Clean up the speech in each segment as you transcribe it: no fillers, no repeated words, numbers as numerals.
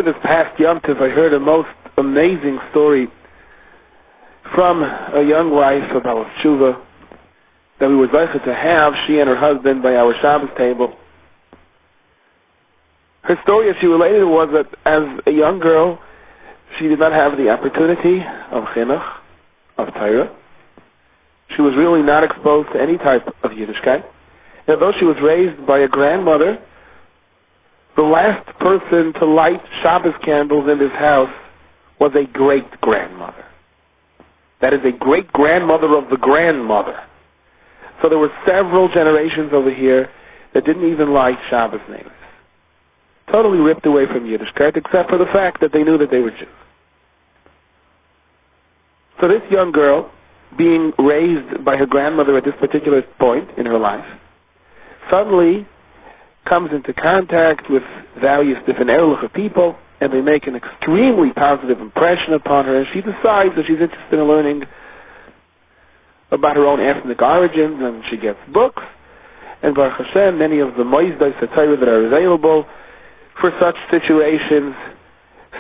this past Yom Tov, I heard a most amazing story from a young wife about Tshuva that we were blessed to have, she and her husband, by our Shabbos table. Her story, as she related it, was that as a young girl, she did not have the opportunity of chinuch, of Torah. She was really not exposed to any type of Yiddishkeit. And although she was raised by a grandmother, the last person to light Shabbos candles in this house was a great-grandmother. That is a great-grandmother of the grandmother. So there were several generations over here that didn't even light Shabbos neighbors. Totally ripped away from Yiddishkeit, except for the fact that they knew that they were Jews. So this young girl, being raised by her grandmother at this particular point in her life, suddenly comes into contact with various different erlich people, and they make an extremely positive impression upon her, and she decides that she's interested in learning about her own ethnic origins, and she gets books, and Baruch Hashem, many of the moizdos that are available for such situations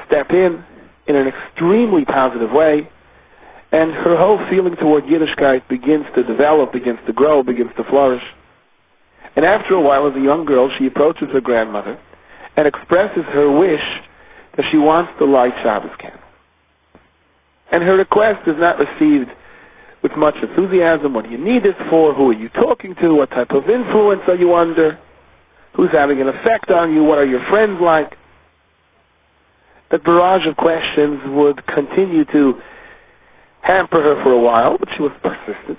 step in an extremely positive way, and her whole feeling toward Yiddishkeit begins to develop, begins to grow, begins to flourish. And after a while, as a young girl, she approaches her grandmother and expresses her wish that she wants to light Shabbos candles. And her request is not received with much enthusiasm. What do you need this for? Who are you talking to? What type of influence are you under? Who's having an effect on you? What are your friends like? That barrage of questions would continue to hamper her for a while, but she was persistent.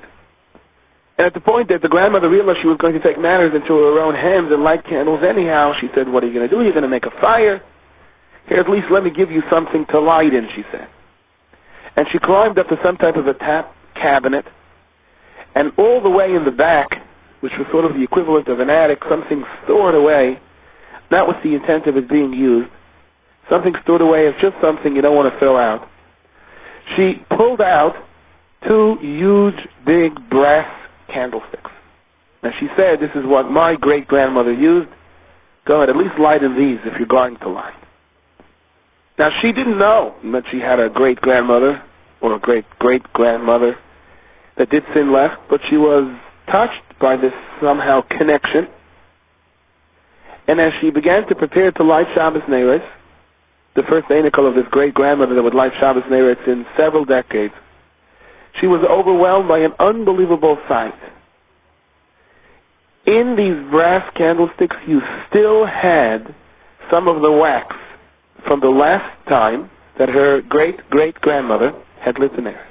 And at the point that the grandmother realized she was going to take matters into her own hands and light candles anyhow, she said, "What are you going to do? You're going to make a fire? Here, at least let me give you something to light in," she said. And she climbed up to some type of a tap cabinet, and all the way in the back, which was sort of the equivalent of an attic, something stored away, not with the intent of it being used, something stored away as just something you don't want to throw out. She pulled out 2 huge, big brass candlesticks. And she said, "This is what my great-grandmother used. Go ahead, at least light in these if you're going to light." Now, she didn't know that she had a great-grandmother or a great-great-grandmother that did sin left, but she was touched by this somehow connection. And as she began to prepare to light Shabbos Neiros, the first anicle of this great-grandmother that would light Shabbos Neiros in several decades, she was overwhelmed by an unbelievable sight. In these brass candlesticks, you still had some of the wax from the last time that her great-great-grandmother had lit the Neiros.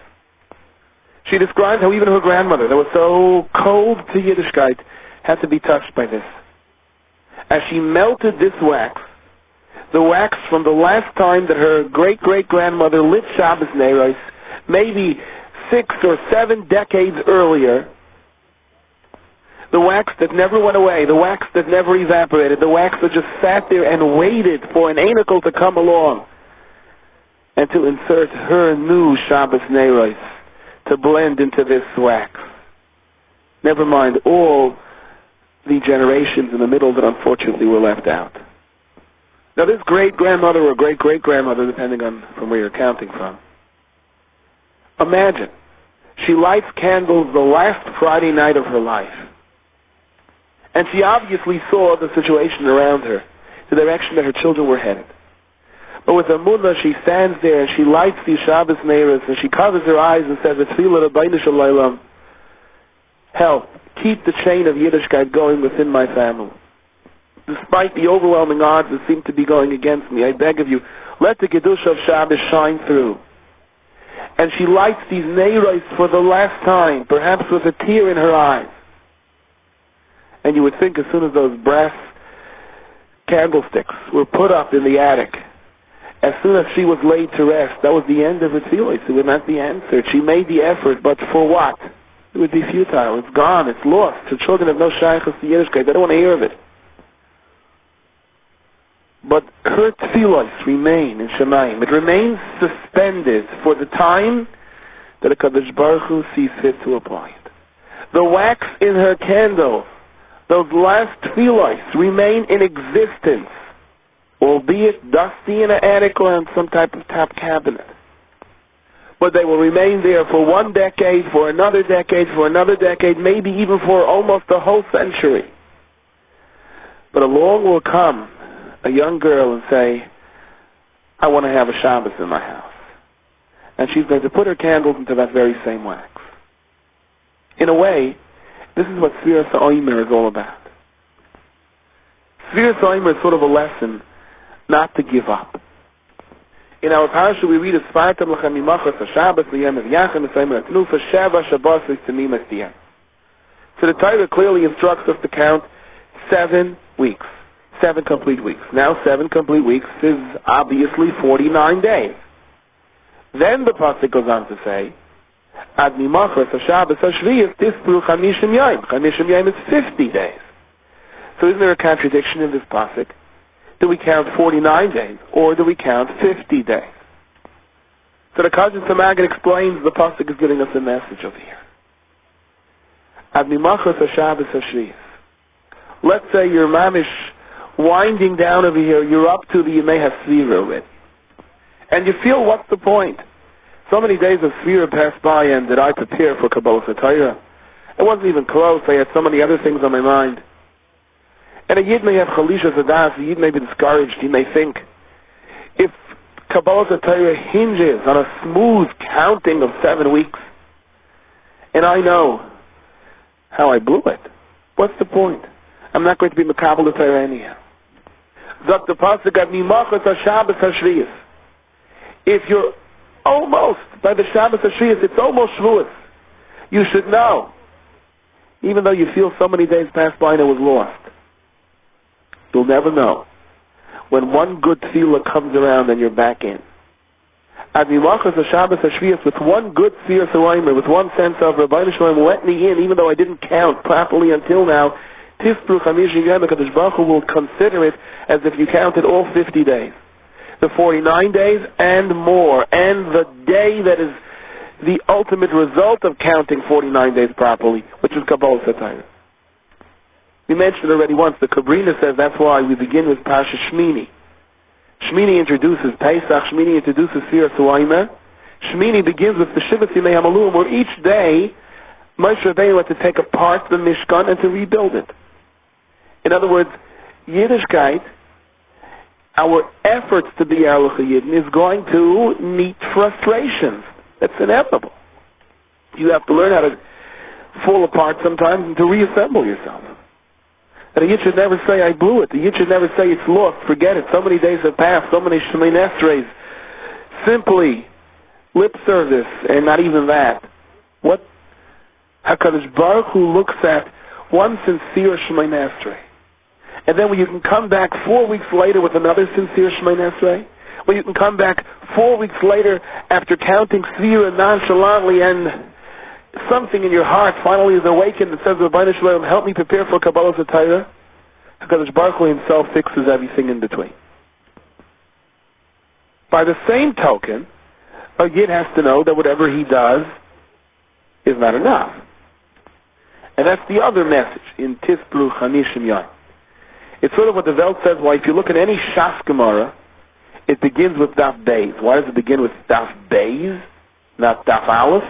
She described how even her grandmother, that was so cold to Yiddishkeit, had to be touched by this. As she melted this wax, the wax from the last time that her great-great-grandmother lit Shabbos Neiros, maybe 6 or 7 decades earlier, the wax that never went away, the wax that never evaporated, the wax that just sat there and waited for an anicle to come along and to insert her new Shabbos Neiros to blend into this wax. Never mind all the generations in the middle that unfortunately were left out. Now this great-grandmother or great-great-grandmother, depending on from where you're counting from, imagine, she lights candles the last Friday night of her life. And she obviously saw the situation around her, the direction that her children were headed. But with Amunah, she stands there and she lights these Shabbos Neiros and she covers her eyes and says, "Tefillah Rabbeinu Shalom, help, keep the chain of Yiddishkeit going within my family. Despite the overwhelming odds that seem to be going against me, I beg of you, let the Kedusha of Shabbos shine through." And she lights these Neiros for the last time, perhaps with a tear in her eyes. And you would think as soon as those brass candlesticks were put up in the attic, as soon as she was laid to rest, that was the end of her tefillos. It would not be answered. She made the effort, but for what? It would be futile. It's gone. It's lost. Her children have no shaykhs to Yiddishkeit. They don't want to hear of it. But her tefillos remain in Shemayim. It remains suspended for the time that a Kadosh Baruch Hu sees fit to apply it. The wax in her candle, those last tefillos, remain in existence albeit dusty in an attic or in some type of top cabinet. But they will remain there for 1 decade, for another decade, for another decade, maybe even for almost a whole century. But along will come a young girl and say, I want to have a Shabbos in my house. And she's going to put her candles into that very same wax. In a way, this is what Sfiras HaOmer is all about. Sfiras HaOmer is sort of a lesson not to give up. In our parasha we read, Sfartam Lachem Mimachos HaShabbos L'Yem Yachem Esayim Atnufa Sheva Shabbos L'Tzimim Estiyah. So the Torah clearly instructs us to count 7 weeks. 7 complete weeks. Now 7 complete weeks is obviously 49 days. Then the pasuk goes on to say, Ad Mimachos HaShabbos HaShviyos Tispru Chamishim Yom. Chamishim Yom is 50 days. So isn't there a contradiction in this pasuk? Do we count 49 days, or do we count 50 days? So the Kazan Samagin explains the pasuk is giving us a message over here. Ad Mimachos HaShabbos HaShviyos. Let's say you're mamish winding down over here, you're up to the Yemei HaSvira already. And you feel, what's the point? So many days of Svira passed by, and did I prepare for Kabbalas HaTorah? It wasn't even close, I had so many other things on my mind. And a Yid may have Chalisha Zadas, a Yid may be discouraged, he may think, if Kabbalas HaTorah hinges on a smooth counting of 7 weeks, and I know how I blew it, what's the point? I'm not going to be Mekabel the Torah anyhow. Zok the pasuk Ad Mimachos HaShabbos HaShviyos. If you're almost, by the Shabbos HaShviyos, it's almost Shavuos, you should know, even though you feel so many days passed by and it was lost, you'll never know when one good tefillah comes around and you're back in. Ad Mimachos HaShabbos HaShviyos, with one good Sfiras HaOmer, with one sense of Rabbeinu Shalom let me in, even though I didn't count properly until now, Tispru Chamishim Yom, HaKadosh Baruch Hu will consider it as if you counted all 50 days. The 49 days and more, and the day that is the ultimate result of counting 49 days properly, which is Kabbalas HaTorah. We mentioned already once, the Kabrina says that's why we begin with Parsha Shmini. Shmini introduces Pesach, Shmini introduces Sfiras HaOmer. Shmini begins with the Shivat Yimei HaMaluim, where each day Moshe Rabbeinu had to take apart the Mishkan and to rebuild it. In other words, Yiddishkeit, our efforts to be Erlich Yidden, is going to meet frustrations. That's inevitable. You have to learn how to fall apart sometimes and to reassemble yourself. And a Yid should never say, I blew it. The Yid should never say, it's lost, forget it. So many days have passed, so many Shemoneh Esreis. Simply lip service, and not even that. What HaKadosh Baruch Hu looks at one sincere Shemoneh Esrei. And then when you can come back 4 weeks later with another sincere Shemoneh Esrei, when you can come back 4 weeks later after counting Svira nonchalantly, and something in your heart finally is awakened and says, Rabbeinu Shalom, help me prepare for Kabbalas HaTorah, HaKadosh Baruch Hu himself fixes everything in between. By the same token, a Yid has to know that whatever he does is not enough. And that's the other message in Tispru Chamishim Yom. It's sort of what the Welt says, why if you look at any Shas Gemara, it begins with Daf Beis. Why does it begin with Daf Beis, not Daf Aleph?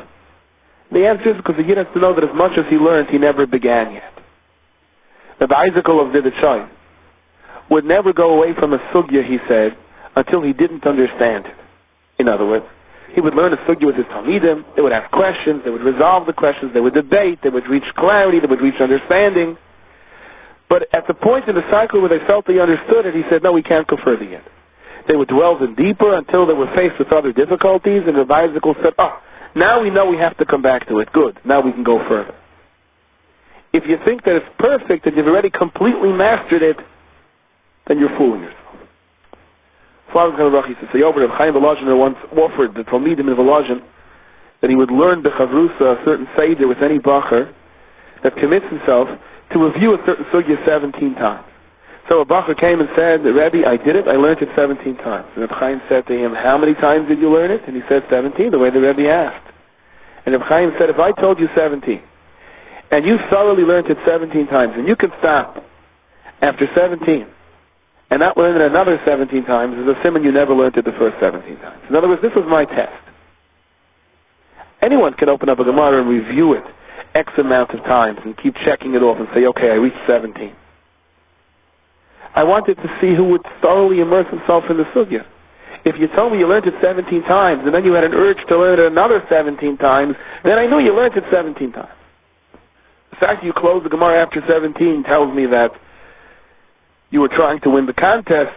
The answer is because the Yid has to know that as much as he learned, he never began yet. The Bicycle of Zidichoy would never go away from a sugya, he said, until he didn't understand it. In other words, he would learn a sugya with his Talmidim, they would ask questions, they would resolve the questions, they would debate, they would reach clarity, they would reach understanding. But at the point in the cycle where they felt they understood it, he said, no, we can't go further yet. They would delve in deeper until they were faced with other difficulties, and the Bicycle said, now we know we have to come back to it. Good, now we can go further. If you think that it's perfect and you've already completely mastered it, then you're fooling yourself. Father Chaim used to say, over Reb Chaim Volozhin once offered the Talmidim in Volozhin that he would learn the Chavrusa, a certain Seder with any Bacher that commits himself to review a certain sugya 17 times. So a Bacher came and said, Rebbe, I did it, I learned it 17 times. And Reb Chaim said to him, how many times did you learn it? And he said 17, the way the Rebbe asked. And Reb Chaim said, if I told you 17, and you thoroughly learned it 17 times, and you can stop after 17, and not learn it another 17 times is a simon you never learned it the first 17 times. In other words, this was my test. Anyone can open up a Gemara and review it X amount of times and keep checking it off and say, okay, I reached 17. I wanted to see who would thoroughly immerse himself in the sugya. If you told me you learned it 17 times and then you had an urge to learn it another 17 times, then I knew you learned it 17 times. The fact that you closed the Gemara after 17 tells me that you were trying to win the contest,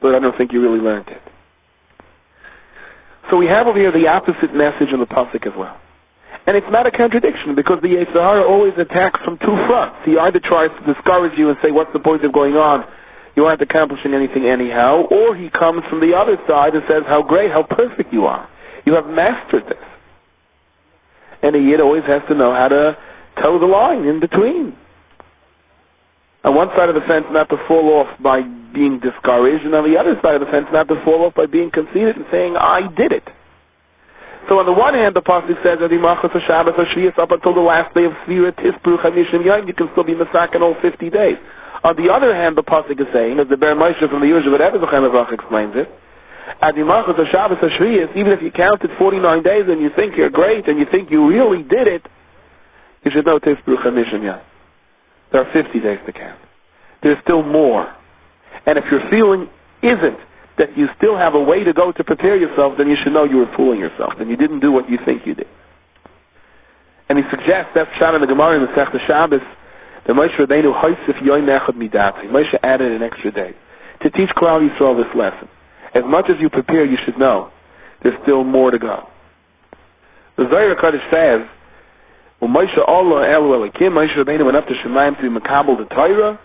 but I don't think you really learned it. So we have over here the opposite message in the pasuk as well. And it's not a contradiction, because the Yetzer Hara always attacks from two fronts. He either tries to discourage you and say, what's the point of going on? You aren't accomplishing anything anyhow. Or he comes from the other side and says, how great, how perfect you are. You have mastered this. And a Yid always has to know how to toe the line in between. On one side of the fence, not to fall off by being discouraged, and on the other side of the fence, not to fall off by being conceited and saying, I did it. So on the one hand, the pasuk says, up until the last day of Svira, Tispru, Chamishim Yom, you can still be Masak in all 50 days. On the other hand, the pasuk is saying, as the Ber Moshe from the Yurja, whatever the Chaim Avrach explains it, even if you counted 49 days and you think you're great and you think you really did it, you should know Tispru, Chamishim Yom. There are 50 days to count. There's still more. And if your feeling isn't that you still have a way to go to prepare yourself, then you should know you were fooling yourself, and you didn't do what you think you did. And he suggests, that's shot in the Gemara in the Sechta Shabbos, that Moshe Rabbeinu hoisif yoim echad midatzi. Moshe added an extra day to teach Klal Yisrael this lesson. As much as you prepare, you should know there's still more to go. The Zohar HaKadosh says, Moshe Allah Elu Elikim, Moshe Rabbeinu went up to Shemayim to be Makabel the Torah,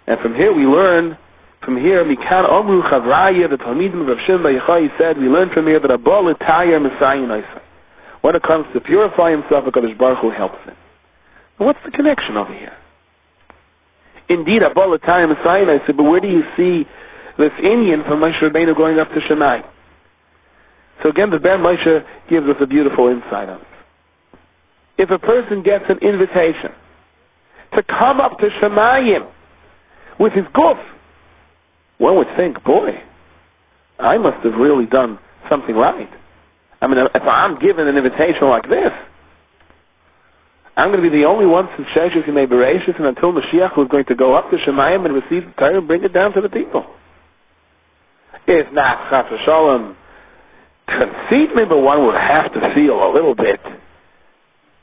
and from here we learn, Mikan Omru Chavraya, the Talmidim of Rav Shimon Bar Yochai said, we learn from here that Abba L'Tayar Messiah Naisa. When it comes to purify himself, HaKadosh Baruch Hu helps him. What's the connection over here? Indeed, Abba L'Tayar Messiah Naisa, but where do you see this Indian from Moshe Rabbeinu going up to Shemayim? So again, the Ben Moshe gives us a beautiful insight on it. If a person gets an invitation to come up to Shemayim with his guf, one would think, boy, I must have really done something right. I mean, if I'm given an invitation like this, I'm going to be the only one since Sheshus Yemei Bereishis and until Mashiach who's going to go up to Shemayim and receive the Torah and bring it down to the people. If not, Chas v'Shalom, conceit, maybe one would have to feel a little bit,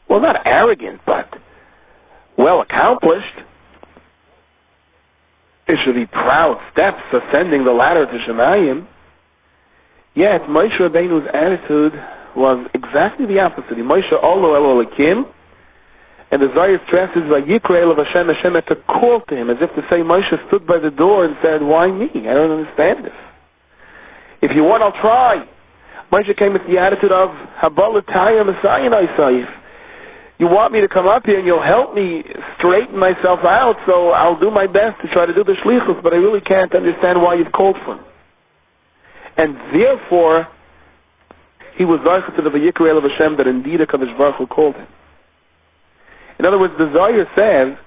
well, not arrogant, but well accomplished. It should be proud steps ascending the ladder to Shemayim. Yet Moshe Rabbeinu's attitude was exactly the opposite. Moshe Olo Elo Elikim, and the Zohar stresses Vayikra Elav Hashem, Hashem had to call to him, as if to say, Moshe stood by the door and said, why me? I don't understand this. If you want, I'll try. Moshe came with the attitude of Habal L'Tayar Messiah Naisa. You want me to come up here and you'll help me straighten myself out, so I'll do my best to try to do the shlichus, but I really can't understand why you've called for me. And therefore, he was zarchah to the Vayikra Elav Hashem that indeed HaKadosh Baruch Hu called him. In other words, the Zohar says,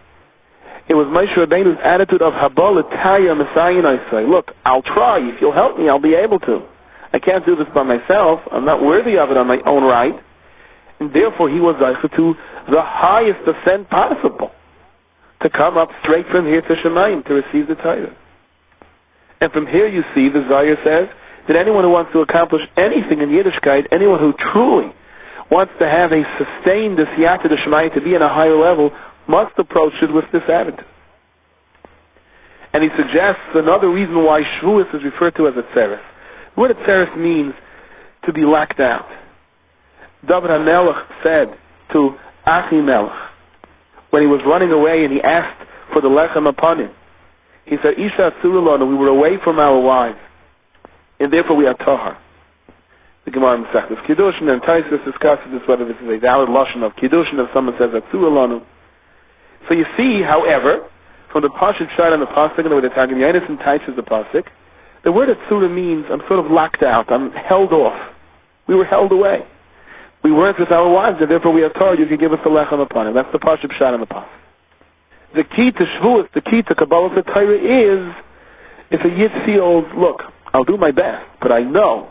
it was Moshe Rabbeinu's attitude of Habal L'Tayar Messiah Naisa. Look, I'll try. If you'll help me, I'll be able to. I can't do this by myself. I'm not worthy of it on my own right. And therefore he was zeicha to the highest ascent possible, to come up straight from here to Shemayim to receive the Torah. And from here you see, the Zohar says, that anyone who wants to accomplish anything in Yiddishkeit, anyone who truly wants to have a sustained siyata de Shemayim, to be in a higher level, must approach it with this attitude. And he suggests another reason why Shavuos is referred to as a tzeres. The word tzeres means to be lacked out. David HaMelech said to Achimelech, when he was running away and he asked for the lechem upon him, he said, Isha Asurulana, we were away from our wives, and therefore we are tahar. The Gemara Masechtas Kiddushin and Taisus discusses this, whether this is a valid lashon of Kiddushin, if someone says Asurulana. So you see, however, from the Pasuk Shad and the Pasuk, and the way the Targum Yonis and Taisus the Pasuk, the word Asurah means I'm sort of locked out, I'm held off. We were held away. We weren't with our wives, and therefore we are told you can give us the lechem upon it. That's the Pashup Shad and the Pasuk. The key to Shavuos, the key to Kabbalah the Torah is If a Yid feels, look, I'll do my best, but I know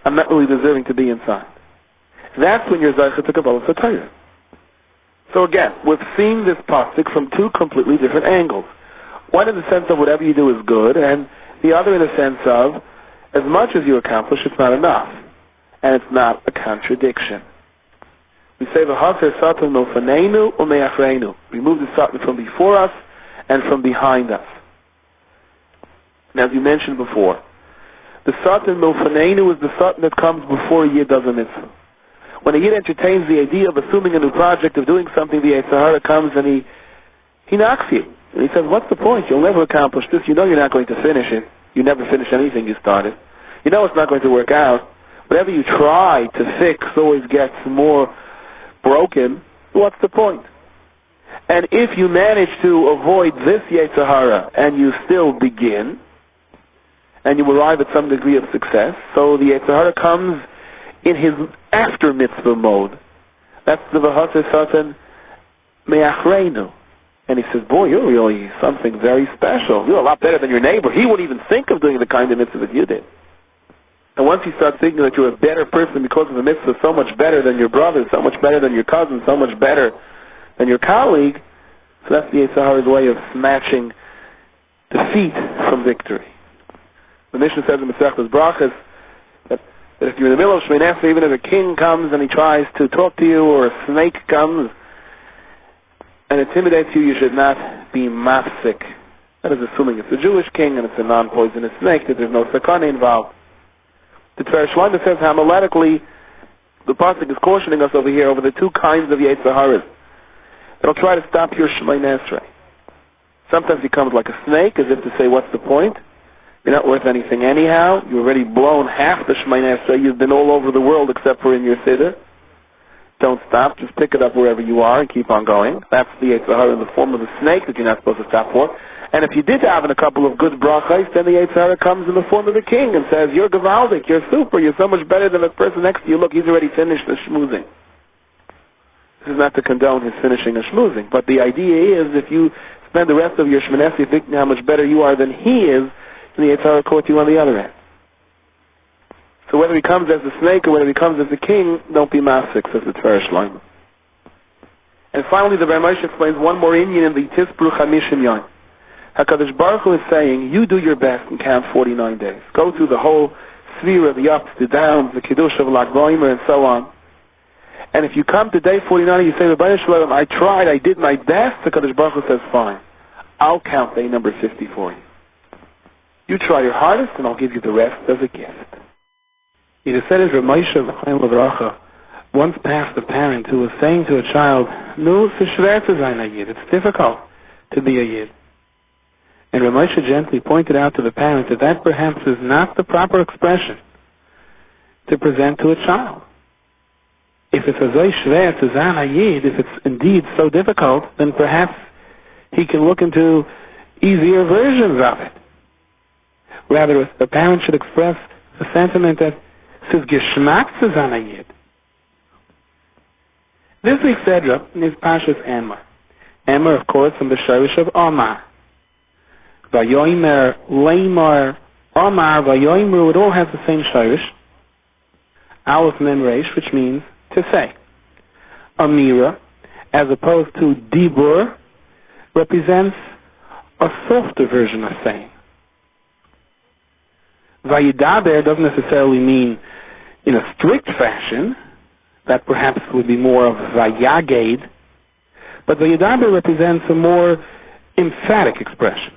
I'm not really deserving to be inside, that's when you're Zaycha to Kabbalah Satayr. So again, we've seen this pasuk from two completely different angles. One in the sense of whatever you do is good, and the other in the sense of as much as you accomplish, it's not enough. And it's not a contradiction. We say, V'haser satan milfaneinu u'me'achreinu. Remove the satan from before us and from behind us. And as you mentioned before, the satan milfaneinu is the satan that comes before a Yid does a mitzvah. When a Yid entertains the idea of assuming a new project, of doing something, the Yetzer Hara comes and he knocks you. And he says, what's the point? You'll never accomplish this. You know you're not going to finish it. You never finish anything you started. You know it's not going to work out. Whatever you try to fix always gets more broken. What's the point? And if you manage to avoid this Yetzer Hara and you still begin, and you arrive at some degree of success, so the Yetzer Hara comes in his after mitzvah mode. That's the V'haser satan me'achreinu. And he says, boy, you're really something very special. You're a lot better than your neighbor. He wouldn't even think of doing the kind of mitzvah that you did. And once you start thinking that you're a better person because of the mitzvah, so much better than your brother, so much better than your cousin, so much better than your colleague, so that's the Yetzer Hara's way of snatching defeat from victory. The Mishnah says in Masechtas Brachas that if you're in the middle of Shemoneh Esrei, even if a king comes and he tries to talk to you, or a snake comes and intimidates you, you should not be mafsik. That is assuming it's a Jewish king and it's a non-poisonous snake, that there's no sakana involved. The Tver Shlomo says homiletically, the pasuk is cautioning us over here over the two kinds of Yetzer Haras that'll try to stop your Shemoneh Esrei. Sometimes he comes like a snake, as if to say, what's the point? You're not worth anything anyhow. You've already blown half the Shemoneh Esrei. You've been all over the world except for in your siddur. Don't stop. Just pick it up wherever you are and keep on going. That's the Yetzer Hara in the form of a snake that you're not supposed to stop for. And if you did have a couple of good brachos, then the Yetzer Hara comes in the form of a king and says, you're gewaldic, you're super, you're so much better than the person next to you. Look, he's already finished the schmoozing. This is not to condone his finishing the schmoozing, but the idea is if you spend the rest of your Shemoneh Esrei thinking how much better you are than he is, then the Yetzer Hara caught you on the other end. So whether he comes as a snake or whether he comes as a king, don't be mafsik, says the Tver Shlomo. And finally, the Bar Moshe explains one more inyan in the Tisbru Chamishim Yom. HaKadosh Baruch Hu is saying, you do your best and count 49 days. Go through the whole sphere of the ups, the downs, the Kiddush of Lag Boimer, and so on. And if you come to day 49 and you say, Rabbi Shalom, I tried, I did my best, HaKadosh Baruch Hu says, fine. I'll count day number 50 for you. You try your hardest and I'll give you the rest as a gift. It is said as Rav Moshe once passed a parent who was saying to a child, no, it's difficult to be a Yid. And Rav Moshe gently pointed out to the parent that perhaps is not the proper expression to present to a child. If it's if it's indeed so difficult, then perhaps he can look into easier versions of it. Rather, a parent should express the sentiment that says Geschmack zu sein Yid. This week's Sedra is Pashas Emor. Emor, of course, from the Shorish of Omar. Vayomer, Leimor, Omar, Vayoimru, it all has the same Shorish. Aleph Mem Reish, which means to say. Amira, as opposed to Dibur, represents a softer version of saying. Vayidaber doesn't necessarily mean in a strict fashion. That perhaps would be more of Vayaged. But Vayidaber represents a more emphatic expression.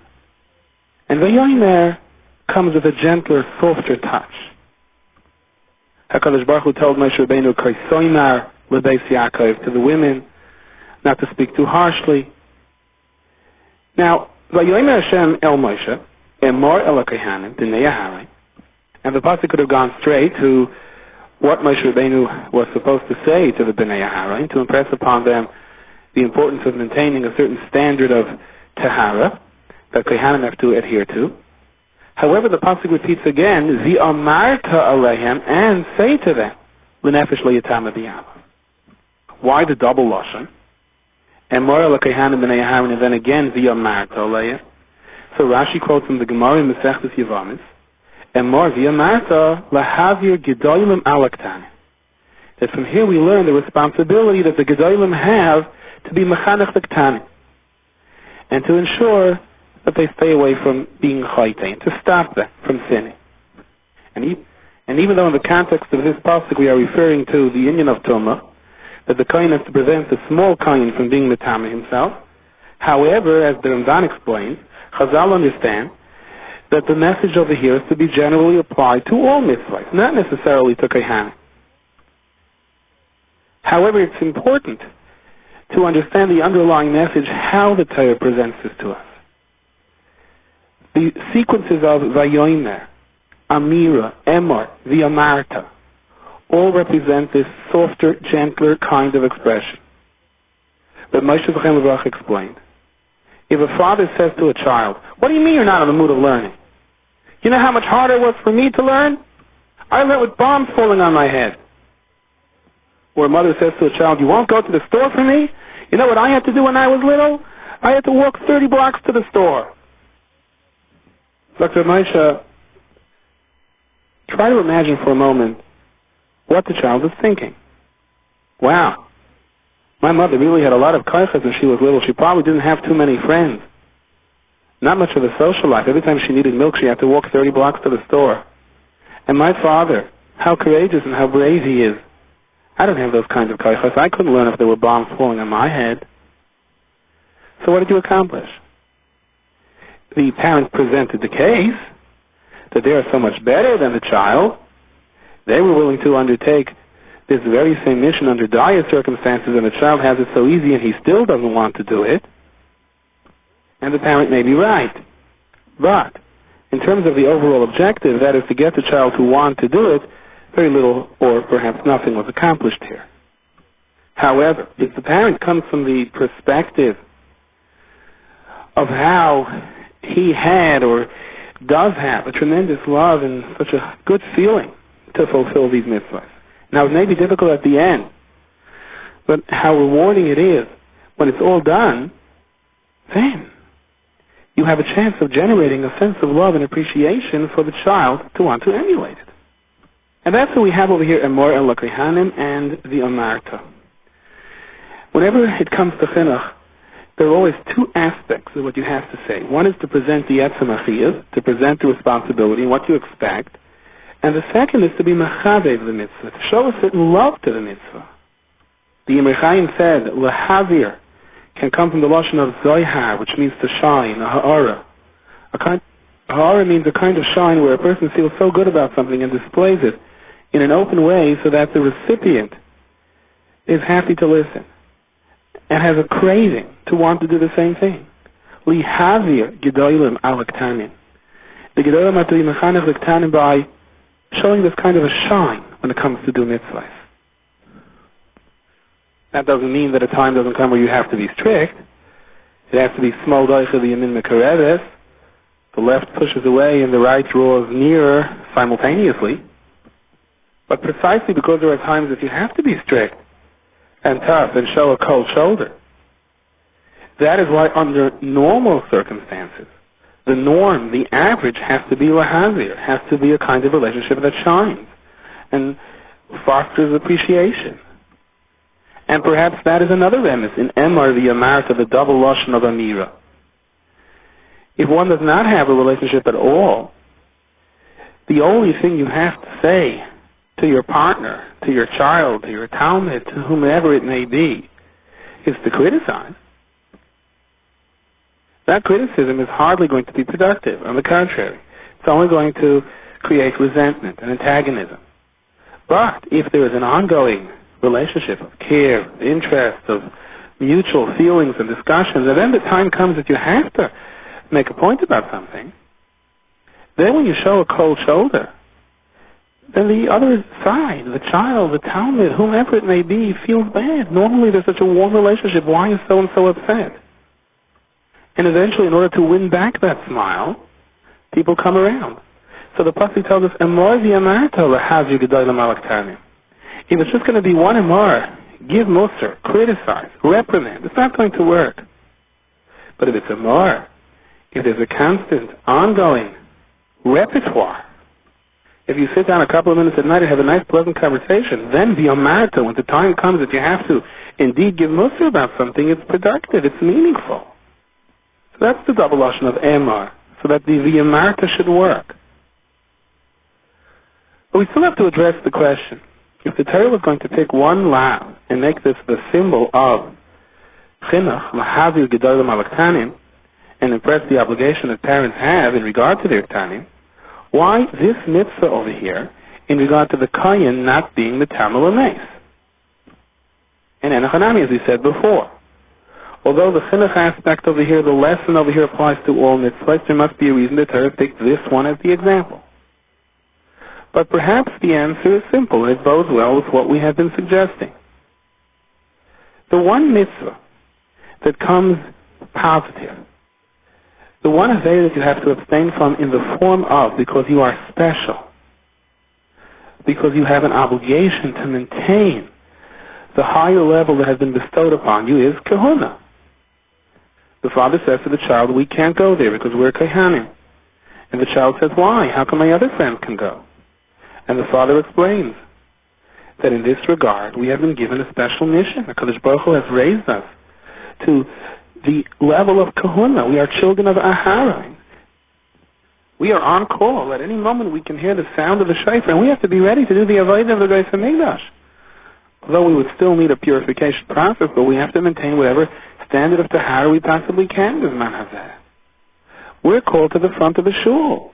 And Vayomer comes with a gentler, softer touch. HaKadosh Baruch Hu told Moshe Rabbeinu, Kaisoimar L'beis Yaakov, to the women, not to speak too harshly. Now, Vayomer Hashem El Moshe, Emor El HaKohanim, B'nei Aharon, and the pasuk could have gone straight to what Moshe Rabbeinu was supposed to say to the B'nei Aharon, to impress upon them the importance of maintaining a certain standard of tahara that Kohanim have to adhere to. However, the pasuk repeats again, V'amarta alehem, and say to them, L'nefesh le'yatama b'yama. Why the double lashon? Emor el HaKohanim B'nei Aharon, and then again V'amarta alehem. So Rashi quotes in the Gemara in Masechtas Yevamos, emor v'yamarta lahavir gedolim alaktan. That from here we learn the responsibility that the gedolim have to be mechanech the ktanim, and to ensure that they stay away from being chayte, and to stop them from sinning. And even though in the context of this pasuk we are referring to the inyan of Tumah, that the kohen has to prevent the small kohen from being metame himself, however, as the Ramban explains, Chazal understand that the message over here is to be generally applied to all mitzvahs, not necessarily to kohanim. However, it's important to understand the underlying message, how the Torah presents this to us. The sequences of Vayomer, Amira, Emor, V'yamarta, all represent this softer, gentler kind of expression. But Moshe Zechem Levrach explained, if a father says to a child, what do you mean you're not in the mood of learning? You know how much harder it was for me to learn? I learned with bombs falling on my head. Or a mother says to a child, you won't go to the store for me? You know what I had to do when I was little? I had to walk 30 blocks to the store. Dr. Moshe, try to imagine for a moment what the child is thinking. Wow. My mother really had a lot of kaichas when she was little. She probably didn't have too many friends. Not much of a social life. Every time she needed milk, she had to walk 30 blocks to the store. And my father, how courageous and how brave he is. I don't have those kinds of kaichas. I couldn't learn if there were bombs falling on my head. So what did you accomplish? The parents presented the case that they are so much better than the child. They were willing to undertake this very same mission under dire circumstances, and the child has it so easy and he still doesn't want to do it. And the parent may be right. But in terms of the overall objective, that is to get the child to want to do it, very little or perhaps nothing was accomplished here. However, if the parent comes from the perspective of how he had or does have a tremendous love and such a good feeling to fulfill these mitzvahs. Now, it may be difficult at the end, but how rewarding it is when it's all done, then you have a chance of generating a sense of love and appreciation for the child to want to emulate it. And that's what we have over here, emor el kohanim and the amarta. Whenever it comes to chinuch, there are always two aspects of what you have to say. One is to present the etzem achiyuv, to present the responsibility and what you expect. And the second is to be mechavev the mitzvah, to show a certain love to the mitzvah. The Yemir Chaim said, lehavir can come from the lashon of zoyhar, which means to shine, a ha'ara. Ha'ara means a kind of shine where a person feels so good about something and displays it in an open way so that the recipient is happy to listen and has a craving to want to do the same thing. Lihavir gedolim alaktanim. The gedolim are to be mechanech l'ktanim by showing this kind of a shine when it comes to do mitzvahs. That doesn't mean that a time doesn't come where you have to be strict. It has to be small doicha the yamin mekareves. The left pushes away and the right draws nearer simultaneously. But precisely because there are times that you have to be strict and tough and show a cold shoulder, that is why under normal circumstances, the norm, the average, has to be lahazir, has to be a kind of relationship that shines and fosters appreciation. And perhaps that is another emes in emor v'yamarta, the double lashon of amira. If one does not have a relationship at all, the only thing you have to say to your partner, to your child, to your talmid, to whomever it may be, is to criticize. That criticism is hardly going to be productive. On the contrary, it's only going to create resentment and antagonism. But if there is an ongoing relationship of care, interest, of mutual feelings and discussions, and then the time comes that you have to make a point about something, then when you show a cold shoulder, then the other side, the child, the talmid, whomever it may be, feels bad. Normally there's such a warm relationship. Why is so-and-so upset? And eventually, in order to win back that smile, people come around. So the pasuk tells us, emor v'yamarta lehavir gedolim alaktanim. If it's just going to be one emor, give mussar, criticize, reprimand, it's not going to work. But if it's emor, if there's a constant, ongoing repertoire, if you sit down a couple of minutes at night and have a nice, pleasant conversation, then v'yomarta, when the time comes that you have to indeed give mussar about something, it's productive, it's meaningful. So that's the double lashon of emor, so that the v'yomarta should work. But we still have to address the question, if the Torah was going to pick one lav and make this the symbol of chinuch, lahavir gedolim alaktanim, and impress the obligation that parents have in regard to their tanim, why this mitzvah over here in regard to the kohen not being the tamil ames? And enochanami, as we said before. Although the chinuch aspect over here, the lesson over here applies to all mitzvahs, there must be a reason the Torah picked this one as the example. But perhaps the answer is simple, and it bodes well with what we have been suggesting. The one mitzvah that comes positive, the one avera that you have to abstain from in the form of, because you are special, because you have an obligation to maintain the higher level that has been bestowed upon you, is kahuna. The father says to the child, we can't go there because we're kohanim. And the child says, why? How come my other friends can go? And the father explains that in this regard we have been given a special mission. HaKadosh Baruch Hu has raised us to the level of kahuna. We are children of Aharon. We are on call. At any moment we can hear the sound of the shofar, and we have to be ready to do the avodah of the Beis HaMikdash. Although we would still need a purification process, but we have to maintain whatever standard of tahara we possibly can with man hazeh. We're called to the front of the shul.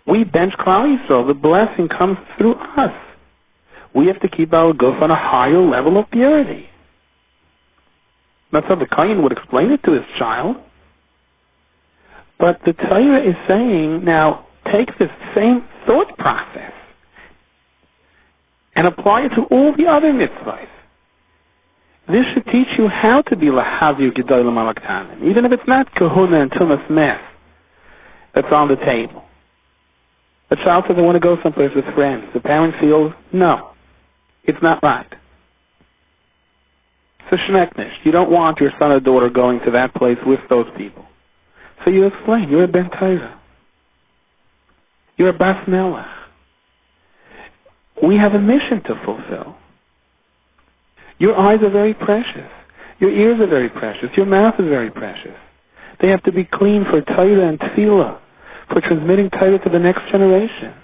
We bench Klal Yisrael. The blessing comes through us. We have to keep our guf on a higher level of purity. That's how the kohen would explain it to his child. But the Torah is saying, now, take this same thought process and apply it to all the other mitzvahs. This should teach you how to be lahavir gedolim alaktanim, even if it's not kahuna and tumas mess that's on the table. A child says, I want to go someplace with friends. The parent feels, no, it's not right. It's a shmeknish. You don't want your son or daughter going to that place with those people. So you explain, you're a ben Torah. You're a bas melech. We have a mission to fulfill. Your eyes are very precious. Your ears are very precious. Your mouth is very precious. They have to be clean for Torah and tefillah, for transmitting Torah to the next generation.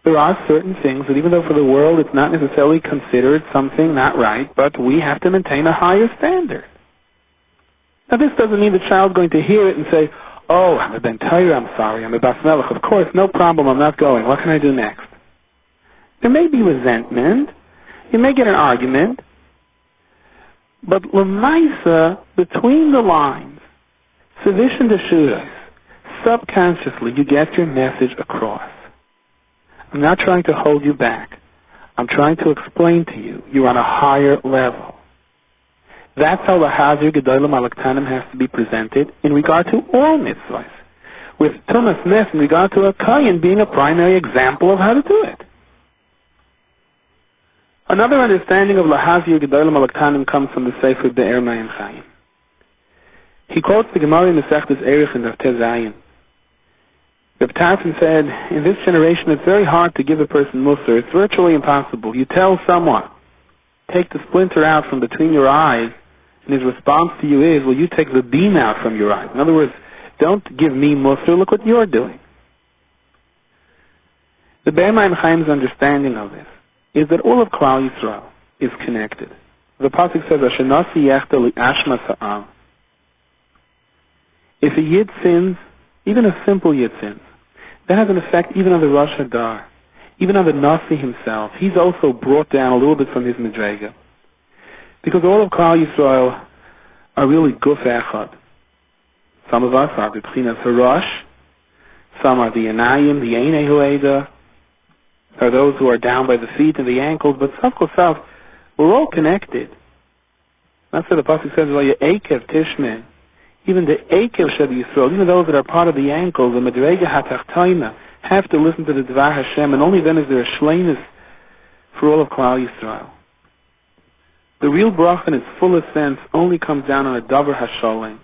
There are certain things that even though for the world it's not necessarily considered something not right, but we have to maintain a higher standard. Now this doesn't mean the child's going to hear it and say, oh, I'm a ben Torah, I'm sorry, I'm a bas melech, of course, no problem, I'm not going, what can I do next? There may be resentment, you may get an argument, but l'maisa, between the lines, sedition d'shuras, subconsciously you get your message across. I'm not trying to hold you back. I'm trying to explain to you, you're on a higher level. That's how the Hazir Gedolim Alaktanim has to be presented in regard to all mitzvahs, with Tumas Nes in regard to a Kayin being a primary example of how to do it. Another understanding of Lahazir Gedolim Alaktanim comes from the Sefer Be'er Mayim Chaim. He quotes the Gemara in the Sechtes Erech in Daftei Zayin. Reb Tarfon said, in this generation it's very hard to give a person mussar. It's virtually impossible. You tell someone, take the splinter out from between your eyes, and his response to you is, well, you take the beam out from your eye. In other words, don't give me mussar, look what you're doing. The Be'er Mayim Chaim's understanding of this is that all of Klal Yisrael is connected. The pasuk says, Asher nasi yechta li'ashma sa'am. If a yid sins, even a simple yid sins, that has an effect even on the Rosh Hadar, even on the Nasi himself. He's also brought down a little bit from his Medrega. Because all of Klal Yisrael are really guf echad. Some of us are the B'chinas Harosh, some are the Yanayim, the Einei Hueda, are those who are down by the feet and the ankles, but Sav Kol Sav, we're all connected. That's what the Pasuk says, Ekev Tishmeh. Even the Ekev Shad Yisrael, even those that are part of the ankle, the Medrega HaTachtoina, have to listen to the Dvar Hashem, and only then is there a shleimus for all of Klal Yisrael. The real bracha in its fullest sense only comes down on a Davar HaSholem.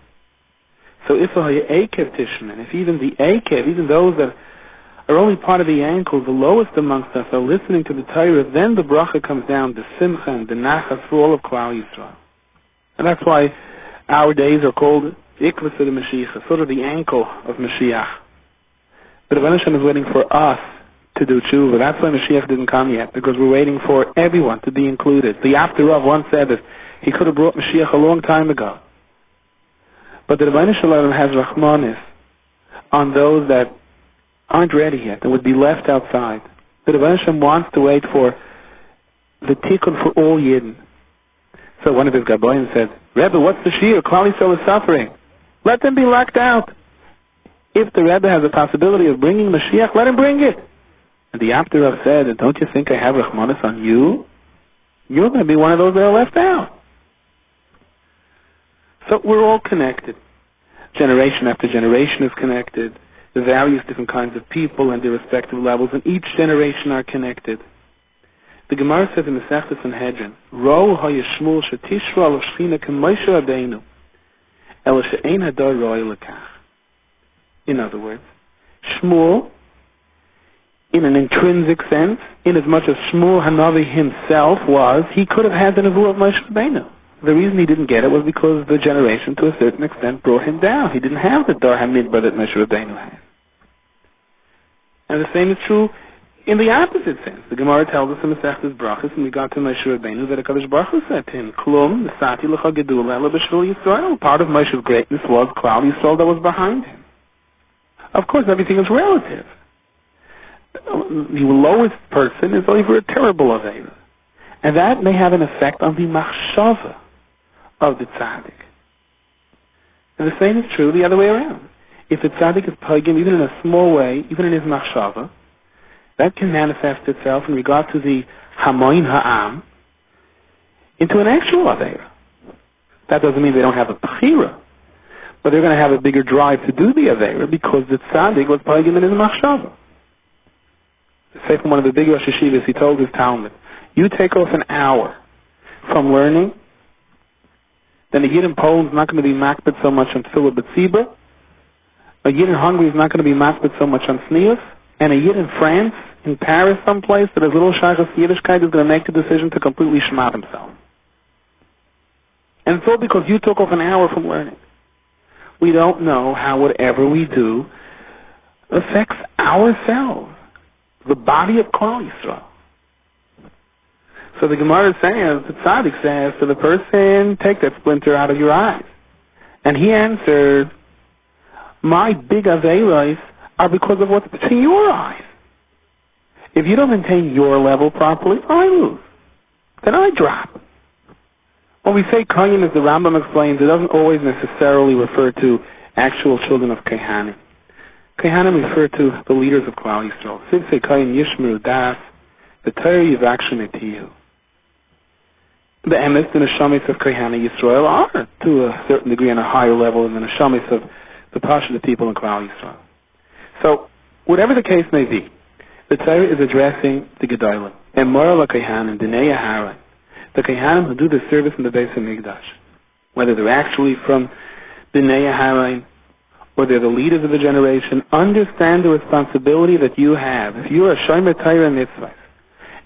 So if if even the akev, even those that are only part of the ankle, the lowest amongst us, are listening to the Torah, then the bracha comes down, the simcha and the nachas for all of Klal Yisrael. And that's why our days are called Ikvus of the Mashiach, sort of the ankle of Mashiach. But the Rebbeinu Shem is waiting for us to do tshuva. That's why Mashiach didn't come yet, because we're waiting for everyone to be included. The After Rav once said that he could have brought Mashiach a long time ago. But the Rebbeinu Shalom has Rachmanis on those that aren't ready yet and would be left outside. The Rebbeinu Shalom wants to wait for the tikkun for all Yidden. So one of his Gaboyim said, Rebbe, what's the shir? Klal Yisrael is suffering. Let them be locked out. If the Rebbe has a possibility of bringing Mashiach, let him bring it. And the After Rav said, don't you think I have Rachmanis on you? You're going to be one of those that are left out. So we're all connected. Generation after generation is connected. The various different kinds of people and their respective levels in each generation are connected. The Gemara says in the Masechta Sanhedrin, Ro ha'yishmul shetishra al shchina k'moshe Rabbeinu, el she'ein hadar roi lekach. In other words, Shmuel, in an intrinsic sense, in as much as Shmuel Hanavi himself was, he could have had the nevuah of Moshe Rabbeinu. The reason he didn't get it was because the generation, to a certain extent, brought him down. He didn't have the Dar HaMidbar that Moshe Rabbeinu had. And the same is true in the opposite sense. The Gemara tells us in Masechtas Brachos, when we got to Moshe Rabbeinu, that HaKadosh Baruch Hu said to him, Klum, Nesati L'cha Gedula Ela B'Shvil Yisrael. Part of Moshe's greatness was Klal Yisrael that was behind him. Of course, everything is relative. The lowest person is over a terrible Aveira. And that may have an effect on the machshava of the tzaddik. And the same is true the other way around. If the tzaddik is pagim, even in a small way, even in his machshava, that can manifest itself in regard to the hamoin ha'am into an actual aveira. That doesn't mean they don't have a pechira, but they're going to have a bigger drive to do the aveira because the tzaddik was pagim in his machshava. Say from one of the big Rosh Yeshivas, he told his Talmud, you take off an hour from learning, then a Yid in Poland is not going to be makbid so much on Tfilah B'tzibah, a Yid in Hungary is not going to be makbid so much on Snius, and a Yid in France, in Paris someplace, that has little Shachas Yiddishkeit is going to make the decision to completely shmat himself. And it's all because you took off an hour from learning. We don't know how whatever we do affects ourselves, the body of Klal Yisrael. So the Gemara says, the tzaddik says to the person, take that splinter out of your eyes. And he answered, my big aveiros are because of what's between your eyes. If you don't maintain your level properly, I lose. Then I drop. When we say Kohen, as the Rambam explains, it doesn't always necessarily refer to actual children of Kehanim. Kehanim refer to the leaders of Klal Yisrael. Since they Kohen Yishmeru Das, the Torah Yivakshim Etiyu. The emes, the neshamis of Kehanim Yisrael are, to a certain degree, on a higher level than the neshamis of the Pasha, the people in Klal Yisrael. So, whatever the case may be, the Torah is addressing the Gedolim. Emor la Kehanim, Dinei Aharon. The Kehanim who do the service in the Beis HaMikdash. Whether they're actually from Dinei Aharon, or they're the leaders of the generation, understand the responsibility that you have. If you are a Shomer Torah Mitzvah,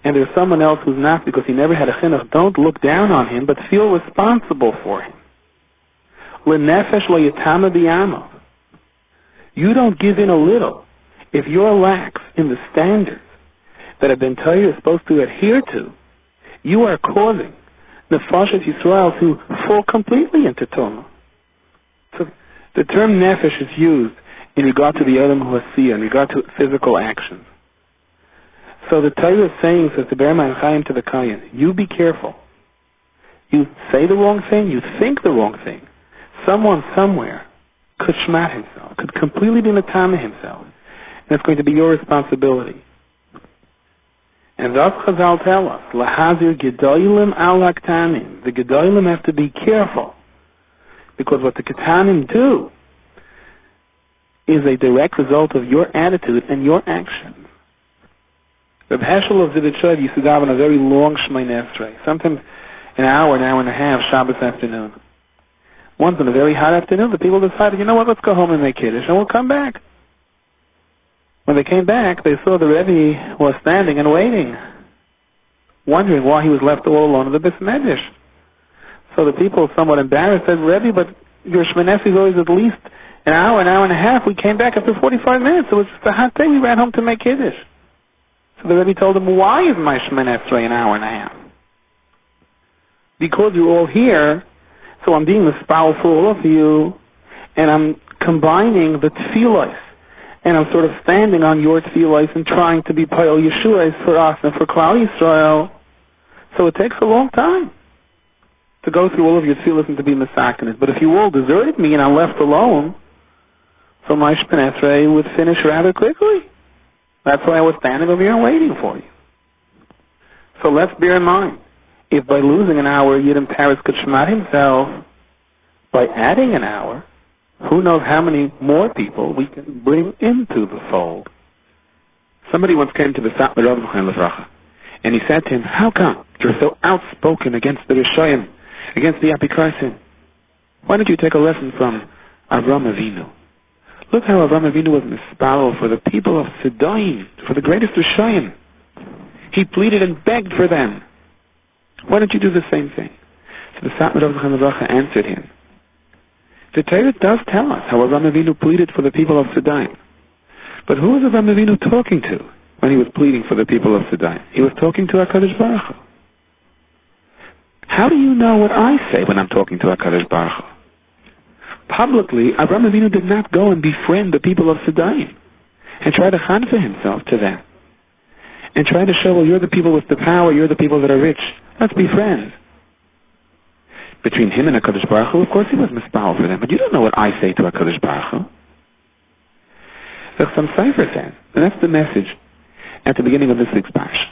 and there's someone else who's not because he never had a chinuch, don't look down on him, but feel responsible for him. L'nefesh lo yitama b'yamo. You don't give in a little. If you're lax in the standards that a ben Torah is supposed to adhere to, you are causing Nefashos Yisrael to fall completely into Torah. So the term nefesh is used in regard to the Olam Ha'asiyah, in regard to physical actions. So the Torah is saying, says the Ber Chaim to the Kayan, you be careful. You say the wrong thing, you think the wrong thing. Someone somewhere could shmat himself, could completely be matama himself. And it's going to be your responsibility. And thus Chazal tell us, Lahazir Gedolim al Aktanim. The Gedolim have to be careful. Because what the Ketanim do is a direct result of your attitude and your actions. Reb Heschel of Zidichod used to daven a very long Shemoneh Esrei, sometimes an hour and a half, Shabbos afternoon. Once on a very hot afternoon, the people decided, you know what, let's go home and make Kiddush, and we'll come back. When they came back, they saw the Rebbe was standing and waiting, wondering why he was left all alone in the Bais Medrash. So the people, somewhat embarrassed, said, Rebbe, but your Shmoneh is always at least an hour and a half. We came back after 45 minutes. It was just a hot day. We ran home to make Kiddush. So the Rebbe told him, why is my Shmoneh an hour and a half? Because you're all here, so I'm being the spouse for all of you, and I'm combining the tefillos, and I'm sort of standing on your tefillos and trying to be Payal Yeshuas for us and for Klal Yisrael. So it takes a long time to go through all of your tefillos and to be misakined. But if you all deserted me and I'm left alone, so my Shmoneh would finish rather quickly. That's why I was standing over here and waiting for you. So let's bear in mind, if by losing an hour Yidden Paris could shmat himself, by adding an hour, who knows how many more people we can bring into the fold. Somebody once came to the Satmar Rav Lefracha, and he said to him, how come you're so outspoken against the Rishayim, against the Apikarsim? Why don't you take a lesson from Avram Avinu? Look how Avram Avinu was mispalel for the people of Sidon, for the greatest Rishayim. He pleaded and begged for them. Why don't you do the same thing? So the Satmar Rav Lefracha answered him, the Torah does tell us how Avram Avinu pleaded for the people of Sidon. But who was Avram Avinu talking to when he was pleading for the people of Sidon? He was talking to HaKadosh Baruch Hu. How do you know what I say when I'm talking to HaKadosh Baruch Hu? Publicly, Avram Avinu did not go and befriend the people of Sidon and try to chanfa himself to them and try to show, well, you're the people with the power, you're the people that are rich. Let's be friends. Between him and HaKadosh Baruch Hu, of course he was mispal for them, but you don't know what I say to HaKadosh Baruch Hu. So some cipher says, and that's the message at the beginning of this week's parsha.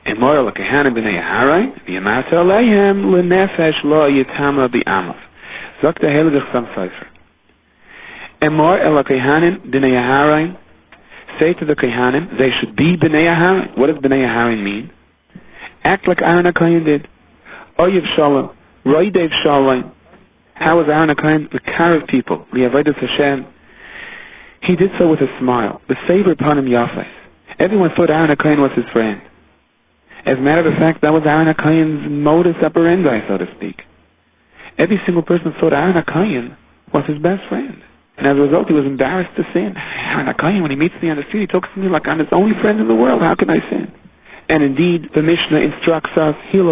Emor l'kehanim b'nei Aharon, v'yamarta aleihem l'nefesh lo yitama b'amav. Zok the heilige some cipher. Emor l'kehanim b'nei Aharon, say to the kehanim, they should be b'nei Aharon. What does b'nei Aharon mean? Act like Aaron HaKohen did. Oyev shalom. Roidev Shalom. How was Aaron HaKohen the Karev people? The Avodas Hashem. He did so with a smile. The Sefer Panim Yafes. Everyone thought Aaron HaKohen was his friend. As a matter of fact, that was Aaron HaKohen's modus operandi, so to speak. Every single person thought Aaron HaKohen was his best friend. And as a result, he was embarrassed to sin. Aaron HaKohen, when he meets me on the street, he talks to me like I'm his only friend in the world. How can I sin? And indeed, the Mishnah instructs us, there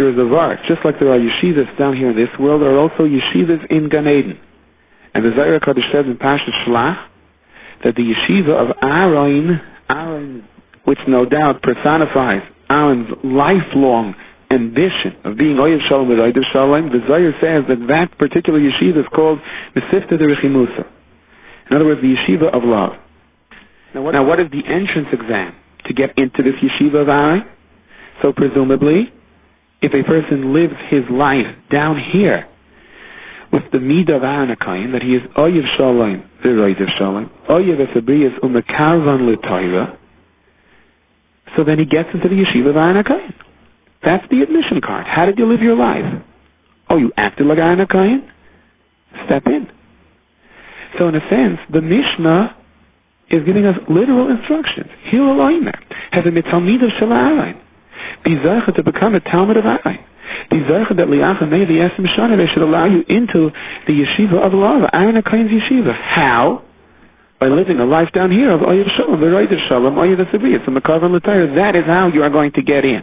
is a var, just like there are yeshivas down here in this world, there are also yeshivas in Gan Eden. And the Zohar HaKadosh says in Parshas Shlach that the yeshiva of Aaron, which no doubt personifies Aaron's lifelong ambition of being Oyev Shalom and Oyev Shalom, the Zohar says that particular yeshiva is called Mesifta de Rechimusa. In other words, the yeshiva of love. Now what is the entrance exam to get into this yeshiva of Aaron? So presumably, if a person lives his life down here with the midah of Aaron HaKohen, that he is Oyev Shalom v'Oyev Shalom, Oyev Esabriyas u'mekarvan l'Torah, so then he gets into the yeshiva of Aaron HaKohen. That's the admission card. How did you live your life? Oh, you acted like Aaron HaKohen? Step in. So in a sense, the Mishnah is giving us literal instructions. Hil Elohimer, have a mitzalmid of Shel Aaron. Be zeicha to become a Talmud of Aaron. Be zeicha that liacha may the Yesem Shana, they should allow you into the yeshiva of love, Aaron HaKohen's yeshiva. How? By living a life down here of Oyev Shalom, V'Roidev Shalom, Oyev Esabriyas, and Mekavan L'Torah. That is how you are going to get in.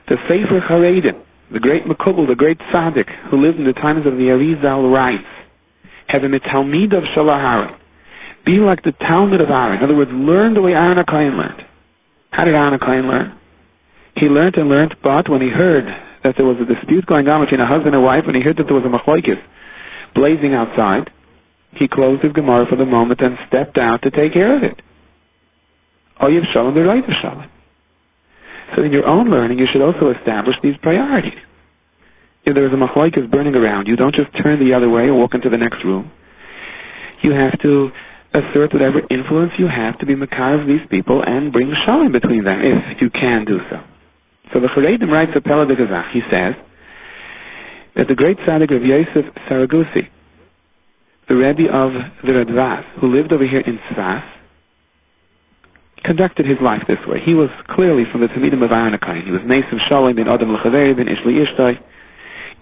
The Sefer Haredim, the great Mekubal, the great Tzaddik, who lived in the times of the Arizal, writes, have a Talmid of Shel Aaron. Be like the Talmud of Aaron. In other words, learn the way Aaron HaKohen learned. How did Aaron HaKohen learn? He learned and learned, but when he heard that there was a dispute going on between a husband and wife, when he heard that there was a machlokes blazing outside, he closed his Gemara for the moment and stepped out to take care of it. Oyev Shalom v'Roidev Shalom. So in your own learning, you should also establish these priorities. If there is a machlokes burning around you, don't just turn the other way or walk into the next room. You have to assert whatever influence you have to be makar of these people and bring shalom between them, if you can do so. So the Charedim writes a Pella de Gazach. He says that the great tzaddik Rav Yosef Saragusi, the Rebbe of the Radvaz, who lived over here in Tzfas, conducted his life this way. He was clearly from the Talmidim of Aaron HaKohen. He was Nesim Shalom ben Adam L'Chaveri ben Ish Li'ishtoi,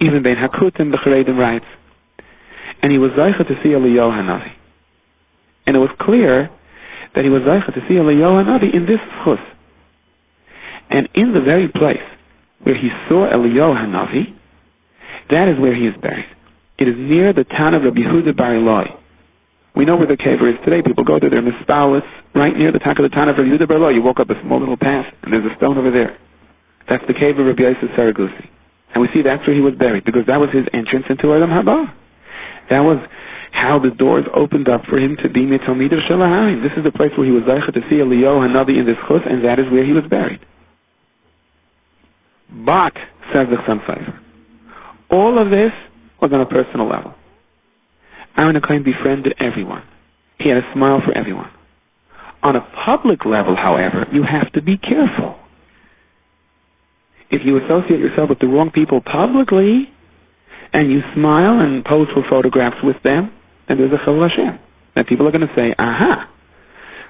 even ben Hakutim, the Charedim writes. And he was Zaycha to see Eliyahu Hanavi. And it was clear that he was Zaycha to see Eliyahu Hanavi in this chus. And in the very place where he saw Eliyahu Hanavi, that is where he is buried. It is near the town of Rabbi Yehuda Bar Eloi. We know where the kever is today. People go to their mispalis right near the town of Rabbi Yehuda Bar Eloi. You walk up a small little path, and there's a stone over there. That's the kever of Rabbi Yosef Saragusi. And we see that's where he was buried, because that was his entrance into Olam Haba. That was how the doors opened up for him to be Mitzomid of Shalahayim. This is the place where he was Zaycha to see Eliyahu Hanavi in this chus, and that is where he was buried. But, says the Chassam Sofer, all of this was on a personal level. Aaron HaKohen befriended everyone. He had a smile for everyone. On a public level, however, you have to be careful. If you associate yourself with the wrong people publicly, and you smile and pose for photographs with them, then there's a Chilul Hashem. That people are going to say, aha.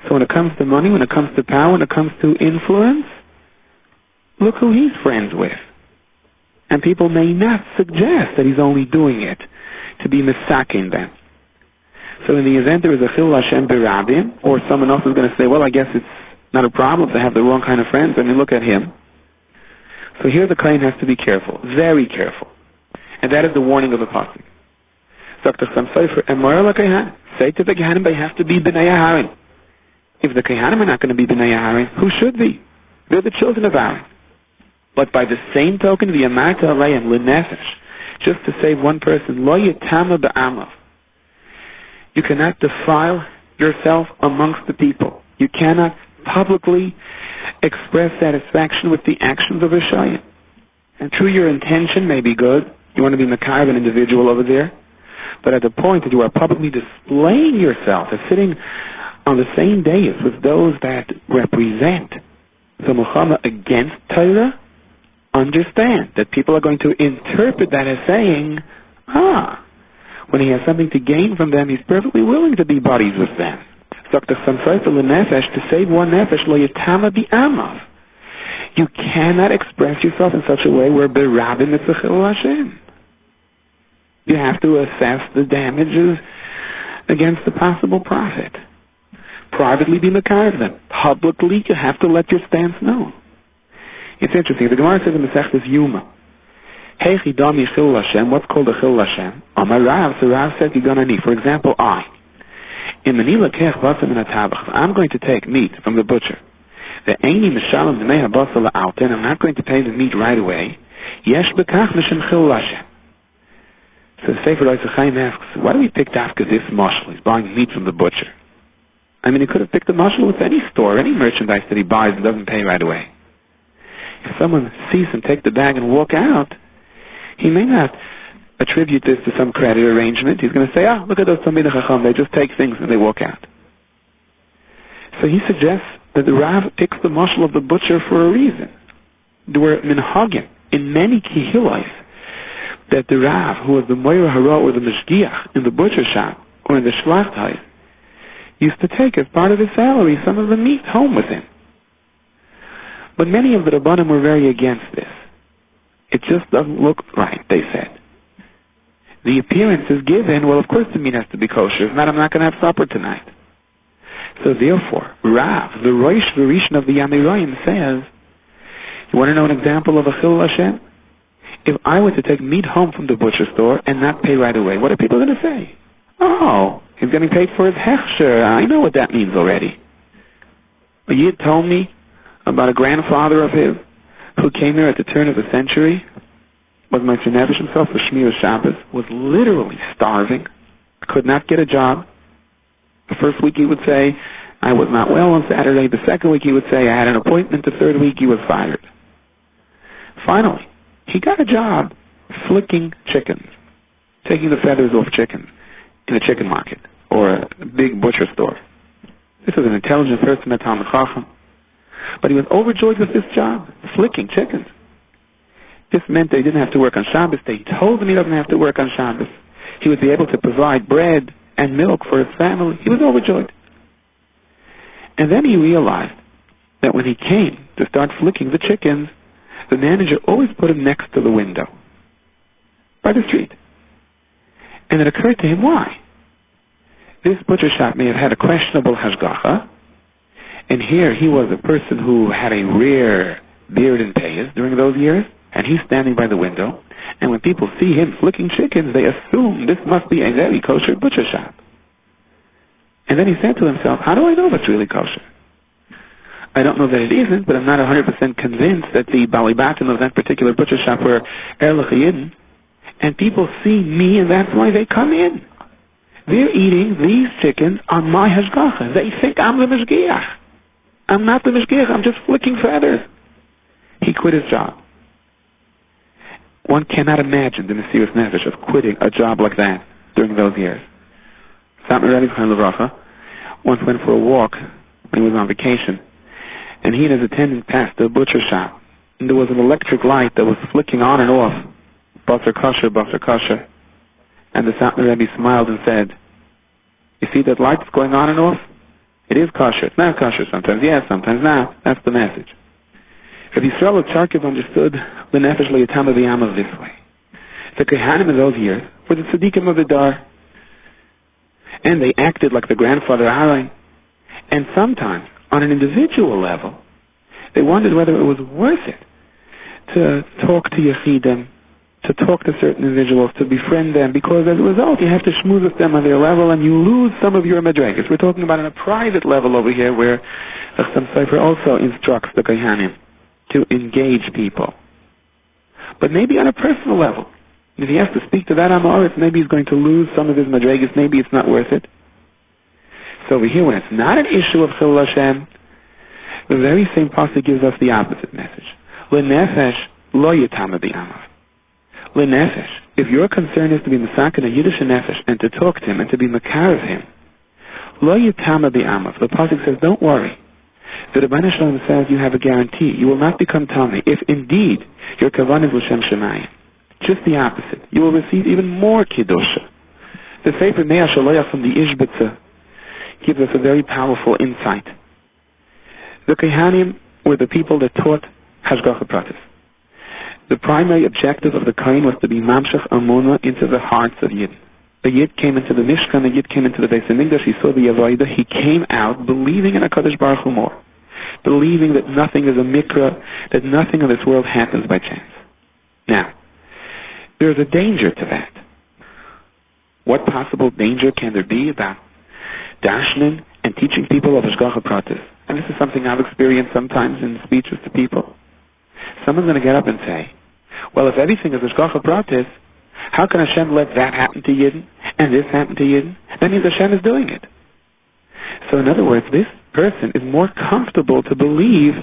So when it comes to money, when it comes to power, when it comes to influence, look who he's friends with. And people may not suggest that he's only doing it to be misaking them. So in the event there is a Chilul Hashem Birabim, or someone else is going to say, well, I guess it's not a problem to have the wrong kind of friends. I mean, look at him. So here the Kohen has to be careful, very careful. And that is the warning of the pasuk. Dr. Chassam Sofer, emor l'Kohen, say to the Kohanim, they have to be B'nai Aharon. If the Kohanim are not going to be B'nai Aharon, who should be? They're the children of Aaron. But by the same token, the Amarta Aleim L'Nefesh, just to save one person, Lo Yitama B'Amav. You cannot defile yourself amongst the people. You cannot publicly express satisfaction with the actions of a Shayin. And true, your intention may be good. You want to be makar of an individual over there. But at the point that you are publicly displaying yourself as sitting on the same dais with those that represent the Muhammad against Torah, understand that people are going to interpret that as saying, when he has something to gain from them, he's perfectly willing to be buddies with them. Dr. Chassam Sofer l'Nefesh, to save one nefesh, lo yitama bi'amav. You cannot express yourself in such a way where berabim it's a Chilul Hashem. You have to assess the damages against the possible profit. Privately be makar of them. Publicly, you have to let your stance known. It's interesting. The Gemara says in Masechtas Yuma, Heichi dami Chilul Hashem, what's called a Chilul Hashem? Amar Rav, so Rav said, for example, I'm going to take meat from the butcher. And I'm not going to pay the meat right away. So the Sefer Oisei Chaim asks, why do we pick Dafka this mashal? He's buying meat from the butcher. I mean, he could have picked the mashal with any store, any merchandise that he buys and doesn't pay right away. If someone sees him take the bag and walk out, he may not attribute this to some credit arrangement. He's going to say, look at those Talmidei Chacham, they just take things and they walk out. So he suggests that the Rav picks the mashal of the butcher for a reason. There were minhagim in many kihilais that the Rav, who was the Moira Hara or the Mishgiach in the butcher shop or in the Shlachthaus, used to take as part of his salary some of the meat home with him. But many of the Rabbanim were very against this. It just doesn't look right, they said. The appearance is given, well, of course the meat has to be kosher. If not, I'm not going to have supper tonight. So therefore, Rav, the Rosh V'Rishon of the Yamiroyim, says, you want to know an example of a Chilul Hashem? If I were to take meat home from the butcher store and not pay right away, what are people going to say? Oh, he's getting paid for his hechsher. I know what that means already. A Yid told me about a grandfather of his who came here at the turn of the century, was my Nefesh himself for Shmir Shabbos, was literally starving, could not get a job. The first week he would say, I was not well on Saturday. The second week he would say, I had an appointment. The third week he was fired. Finally, he got a job flicking chickens, taking the feathers off chickens in a chicken market. or a big butcher store. This was an intelligent person, a Talmid Chacham, but he was overjoyed with this job, flicking chickens. This meant that he didn't have to work on Shabbos. They told him he doesn't have to work on Shabbos. He would be able to provide bread and milk for his family. He was overjoyed. And then he realized that when he came to start flicking the chickens, the manager always put him next to the window, by the street. And it occurred to him, why? This butcher shop may have had a questionable hashgacha, and here he was a person who had a rare beard and payas during those years, and he's standing by the window, and when people see him flicking chickens, they assume this must be a very kosher butcher shop. And then he said to himself, how do I know if it's really kosher? I don't know that it isn't, but I'm not 100% convinced that the balibatim of that particular butcher shop were erlich yidden, and people see me, and that's why they come in. They're eating these chickens on my hashgacha. They think I'm the mishgiach. I'm not the mishgiach. I'm just flicking feathers. He quit his job. One cannot imagine the Mesiras Nefesh of quitting a job like that during those years. Satmar Rebbe Chaim Levracha once went for a walk when he was on vacation, and he and his attendant passed a butcher shop, and there was an electric light that was flicking on and off, basar kosher, basar kosher. And the Satmar Rebbe smiled and said, you see that light that's going on and off? It is kosher. It's not kosher. Sometimes yes, sometimes not. That's the message. Rabbi Yisrael Charkiv understood the nefesh le'yatama v'yamav this way. The Kehanim in those years were the tzaddikim of the dar, and they acted like the grandfather Aaron. And sometimes, on an individual level, they wondered whether it was worth it to talk to Yechidim, to talk to certain individuals, to befriend them, because as a result you have to schmooze with them on their level and you lose some of your madregas. We're talking about on a private level over here where Chassam Sofer also instructs the Kohanim to engage people. But maybe on a personal level, if he has to speak to that emor, maybe he's going to lose some of his madregas, maybe it's not worth it. So over here, when it's not an issue of Chilul Hashem, the very same pasuk gives us the opposite message. L'nefesh lo yitama b'amav. L'nefesh, if your concern is to be mesaken a Yiddish nefesh and to talk to him and to be makar of him, lo yitama b'amav. The pasuk says, don't worry. The Rebbeinu Shalom says you have a guarantee. You will not become Talmid if indeed your kavan is l'shem shemayim. Just the opposite. You will receive even more kiddusha. The Sefer Mea Shaloyach from the Ishbitza gives us a very powerful insight. The Kehanim were the people that taught Hashgacha Pratis. The primary objective of the Kohen was to be Mamshech Amunah into the hearts of Yid. A Yid came into the Mishkan, a Yid came into the Beis HaMikdash, he saw the Avodah, he came out believing in HaKadosh Baruch Hu more, believing that nothing is a mikra, that nothing in this world happens by chance. Now, there's a danger to that. What possible danger can there be about dashnin and teaching people of Hashgacha Pratis? And this is something I've experienced sometimes in speeches to people. Someone's going to get up and say, well, if everything is Hashgacha Pratis, how can Hashem let that happen to Yidden and this happen to Yidden? That means Hashem is doing it. So in other words, this person is more comfortable to believe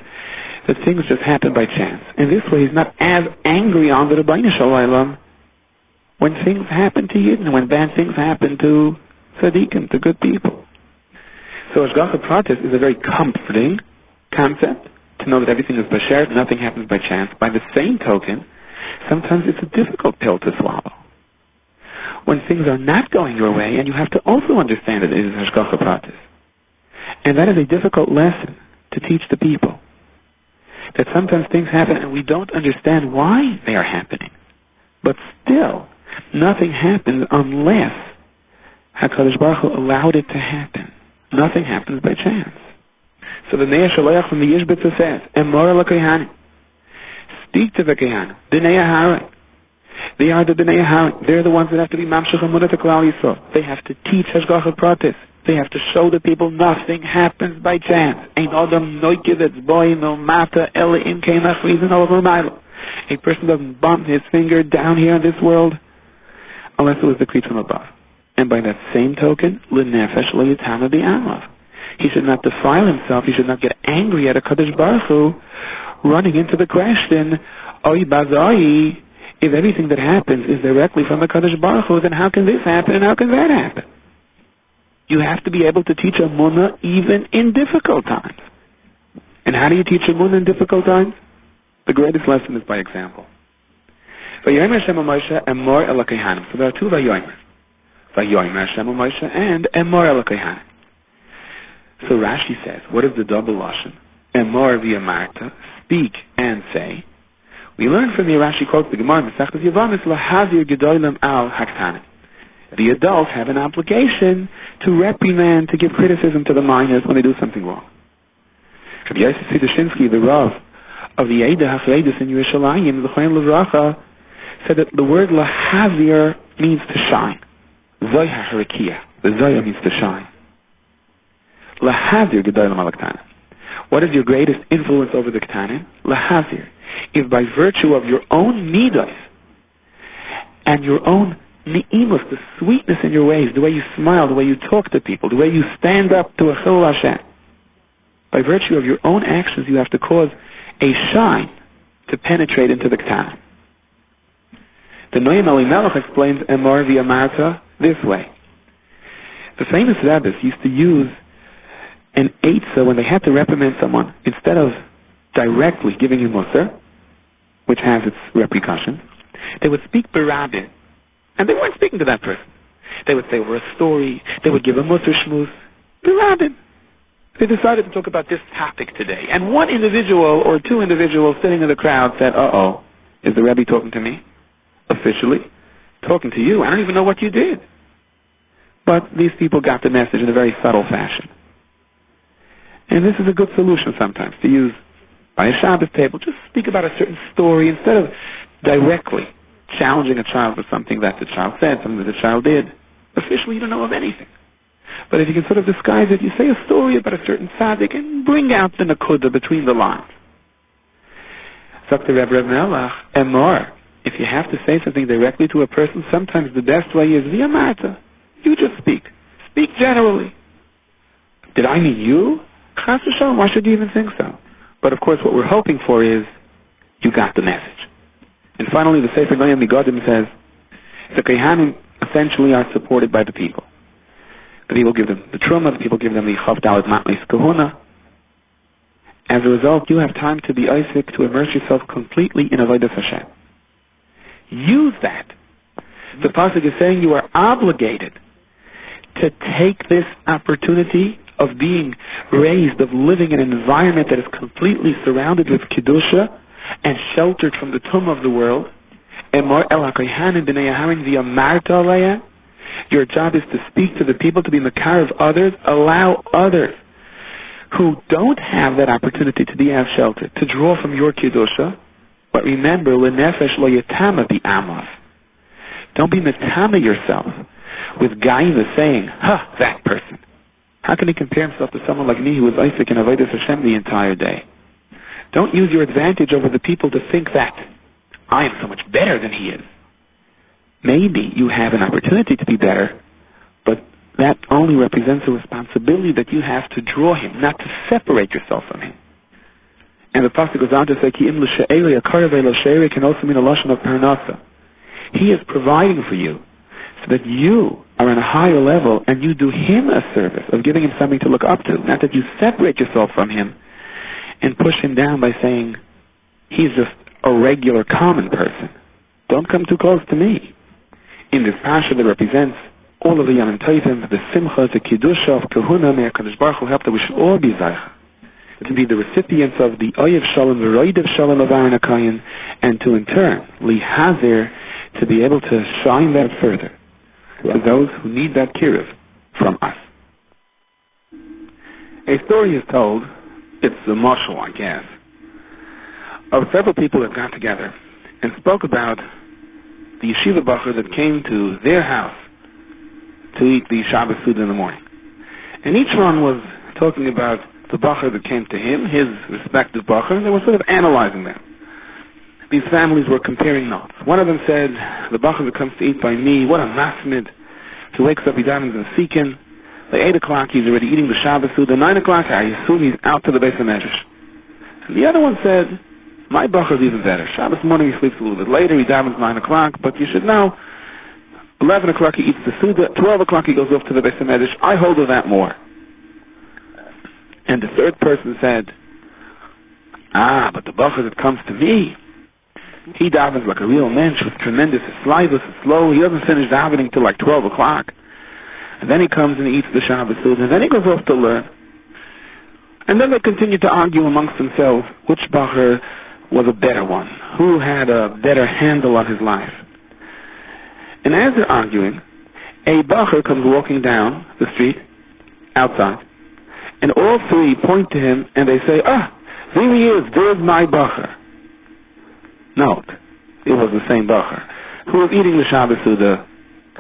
that things just happen by chance. And this way he's not as angry on the Rebbeinu Shalom when things happen to Yidden, when bad things happen to tzaddikim, to good people. So Hashgacha Pratis is a very comforting concept, to know that everything is b'sher, nothing happens by chance. By the same token, sometimes it's a difficult pill to swallow. When things are not going your way, and you have to also understand that it is Hashgacha Pratis. And that is a difficult lesson to teach the people. That sometimes things happen and we don't understand why they are happening. But still, nothing happens unless HaKadosh Baruch Hu allowed it to happen. Nothing happens by chance. So the Nea Shaloyach from the Yishbitza says, emor l'kohanim. Speak to the Kehanim. B'nei Aharon. They are the B'nei Aharon. They're the ones that have to be Mamshech Amunah to Klal Yisrael. They have to teach Hashgacha Pratis. They have to show the people nothing happens by chance. Ein Adam noikivitz boy no mata ele im keimach reason over milo. A person doesn't bump his finger down here in this world unless it was decreed from above. And by that same token, l'nefesh le'yitama b'amav. He should not defile himself. He should not get angry at HaKadosh Baruch Hu, running into the question, oy bazai, if everything that happens is directly from HaKadosh Baruch Hu, then how can this happen and how can that happen? You have to be able to teach emunah even in difficult times. And how do you teach emunah in difficult times? The greatest lesson is by example. Vayomer Hashem Moshe emor el hakohanim. So there are two Vayomer. Vayomer Hashem Moshe and emor el hakohanim. So Rashi says, what is the double lashon? Emor v'yamarta, speak and say. We learn from the Rashi quotes the Gemara Masechtas Yevamos lahazir gedolim al haktanim. The adults have an obligation to reprimand, to give criticism to the minors when they do something wrong. Rabbi Yosef Sidushinsky, the Rav of the Eidah HaCharedus in Yerushalayim, the Chaim Levracha, said that the word lahazir means to shine. Zoy ha'harakia. The zoya means to shine. Lahazir gedolim al haktanim. What is your greatest influence over the ketanim? Lahazir. If by virtue of your own midos and your own ni'imus, the sweetness in your ways, the way you smile, the way you talk to people, the way you stand up to a chilul Hashem, by virtue of your own actions, you have to cause a shine to penetrate into the ketanim. The Noam Elimelech explains emor v'yamarta this way. The famous rabbis used to use an eitzah when they had to reprimand someone. Instead of directly giving him musar, which has its repercussions, they would speak berabin, and they weren't speaking to that person. They would say over a story. They would give a musar shmuz berabin. They decided to talk about this topic today, and one individual or two individuals sitting in the crowd said, "Uh-oh, is the Rebbe talking to me? Officially talking to you? I don't even know what you did." But these people got the message in a very subtle fashion. And this is a good solution sometimes, to use by a Shabbos table. Just speak about a certain story instead of directly challenging a child for something that the child said, something that the child did. Officially, you don't know of anything. But if you can sort of disguise it, you say a story about a certain tzaddik and bring out the nakuda between the lines. Schacter Reb Melech, emor. If you have to say something directly to a person, sometimes the best way is via marta. You just speak. Speak generally. Did I mean you? Chas v'shalom, why should you even think so? But of course, what we're hoping for is you got the message. And finally, the Sefer Noam Migadim says the Kohanim essentially are supported by the people. The people give them the truma, the people give them the chav dalet matlis kahuna. As a result, you have time to be Isaac, to immerse yourself completely in avodas Hashem. Use that. The pasuk is saying you are obligated to take this opportunity of being raised, of living in an environment that is completely surrounded with kedusha and sheltered from the tum of the world. Emor el hakohanim b'nei Aharon v'yamarta aleihem. Your job is to speak to the people, to be makar of others, allow others who don't have that opportunity to be sheltered to draw from your kedusha. But remember, l'nefesh lo yetama bi'amav. Don't be metama yourself with gaiva saying, that person. How can he compare himself to someone like me who was Isaac and avodas Hashem the entire day? Don't use your advantage over the people to think that I am so much better than he is. Maybe you have an opportunity to be better, but that only represents a responsibility that you have to draw him, not to separate yourself from him. And the pasuk goes on to say, Ki im l'she'eri akarevei l'she'eri can also mean a lashon of parnasa. He is providing for you so that you are on a higher level and you do him a service of giving him something to look up to, not that you separate yourself from him and push him down by saying, he's just a regular common person. Don't come too close to me. In this pasha that represents all of the Yamim Tovim, the Simcha, the Kiddusha of Kahuna, may HaKadosh Baruch Hu help that we should all be Zaycha, to be the recipients of the Oyev Shalom, the Roidev Shalom of Aaron HaKayin, and to in turn, Li Hazer, to be able to shine that further to those who need that kiruv from us. A story is told, it's a mashal, I guess, of several people that got together and spoke about the yeshiva bacher that came to their house to eat the Shabbos food in the morning. And each one was talking about the bacher that came to him, his respective bacher, and they were sort of analyzing them. These families were comparing notes. One of them said, the bacher that comes to eat by me, what a masmid. He wakes up, he dives in Sikin. By 8 o'clock, he's already eating the Shabbos food. At 9 o'clock, I assume he's out to the Beis HaMedrash. And the other one said, my bacher is even better. Shabbos morning, he sleeps a little bit later, he dives at 9 o'clock, but you should know, 11 o'clock he eats the Suda. 12 o'clock he goes off to the Beis HaMedrash. I hold of that more. And the third person said, but the Bacher that comes to me, he davens like a real mensch with tremendous slidus and slow. He doesn't finish davening till like 12 o'clock. And then he comes and eats the Shabbos Suda. And then he goes off to learn. And then they continue to argue amongst themselves which Bacher was a better one, who had a better handle on his life. And as they're arguing, a Bacher comes walking down the street, outside, and all three point to him and they say, there he is, there's my Bacher. No, it was the same Bacher who was eating the Shabbos Suda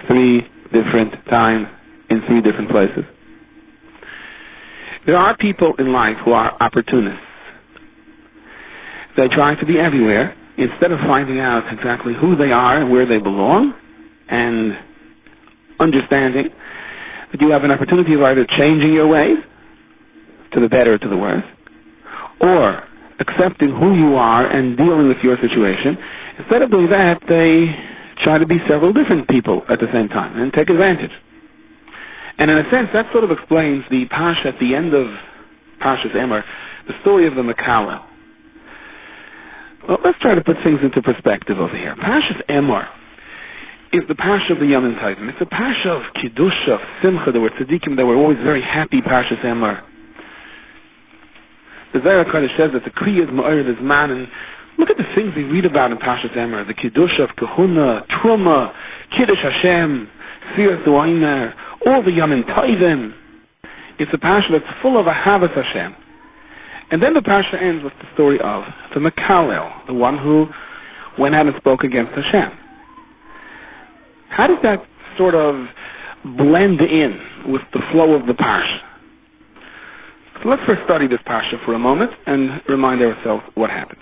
3 different times in 3 different places. There are people in life who are opportunists. They try to be everywhere instead of finding out exactly who they are and where they belong, and understanding that you have an opportunity of either changing your ways to the better or to the worse, or accepting who you are and dealing with your situation. Instead of doing that, they try to be several different people at the same time and take advantage. And in a sense, that sort of explains the Pasha at the end of Pashas Emor, the story of the Mekalel. Well, let's try to put things into perspective over here. Pashas Emor is the Pasha of the Yom Tovim. It's a Pasha of Kiddush, of Simcha. There were tzaddikim that were always very happy, Pashas Emor. The Zohar Kodesh says that the Kriya is Ma'or is man, and look at the things we read about in Pashas Emor. The Kiddush of Kahuna, Truma, Kiddush Hashem, Siyas Du'ayner, all the Yom Tovim. It's a Pasha that's full of Ahavas Hashem. And then the Pasha ends with the story of the Mekalel, the one who went out and spoke against Hashem. How does that sort of blend in with the flow of the Pasha? So let's first study this Pasha for a moment and remind ourselves what happened.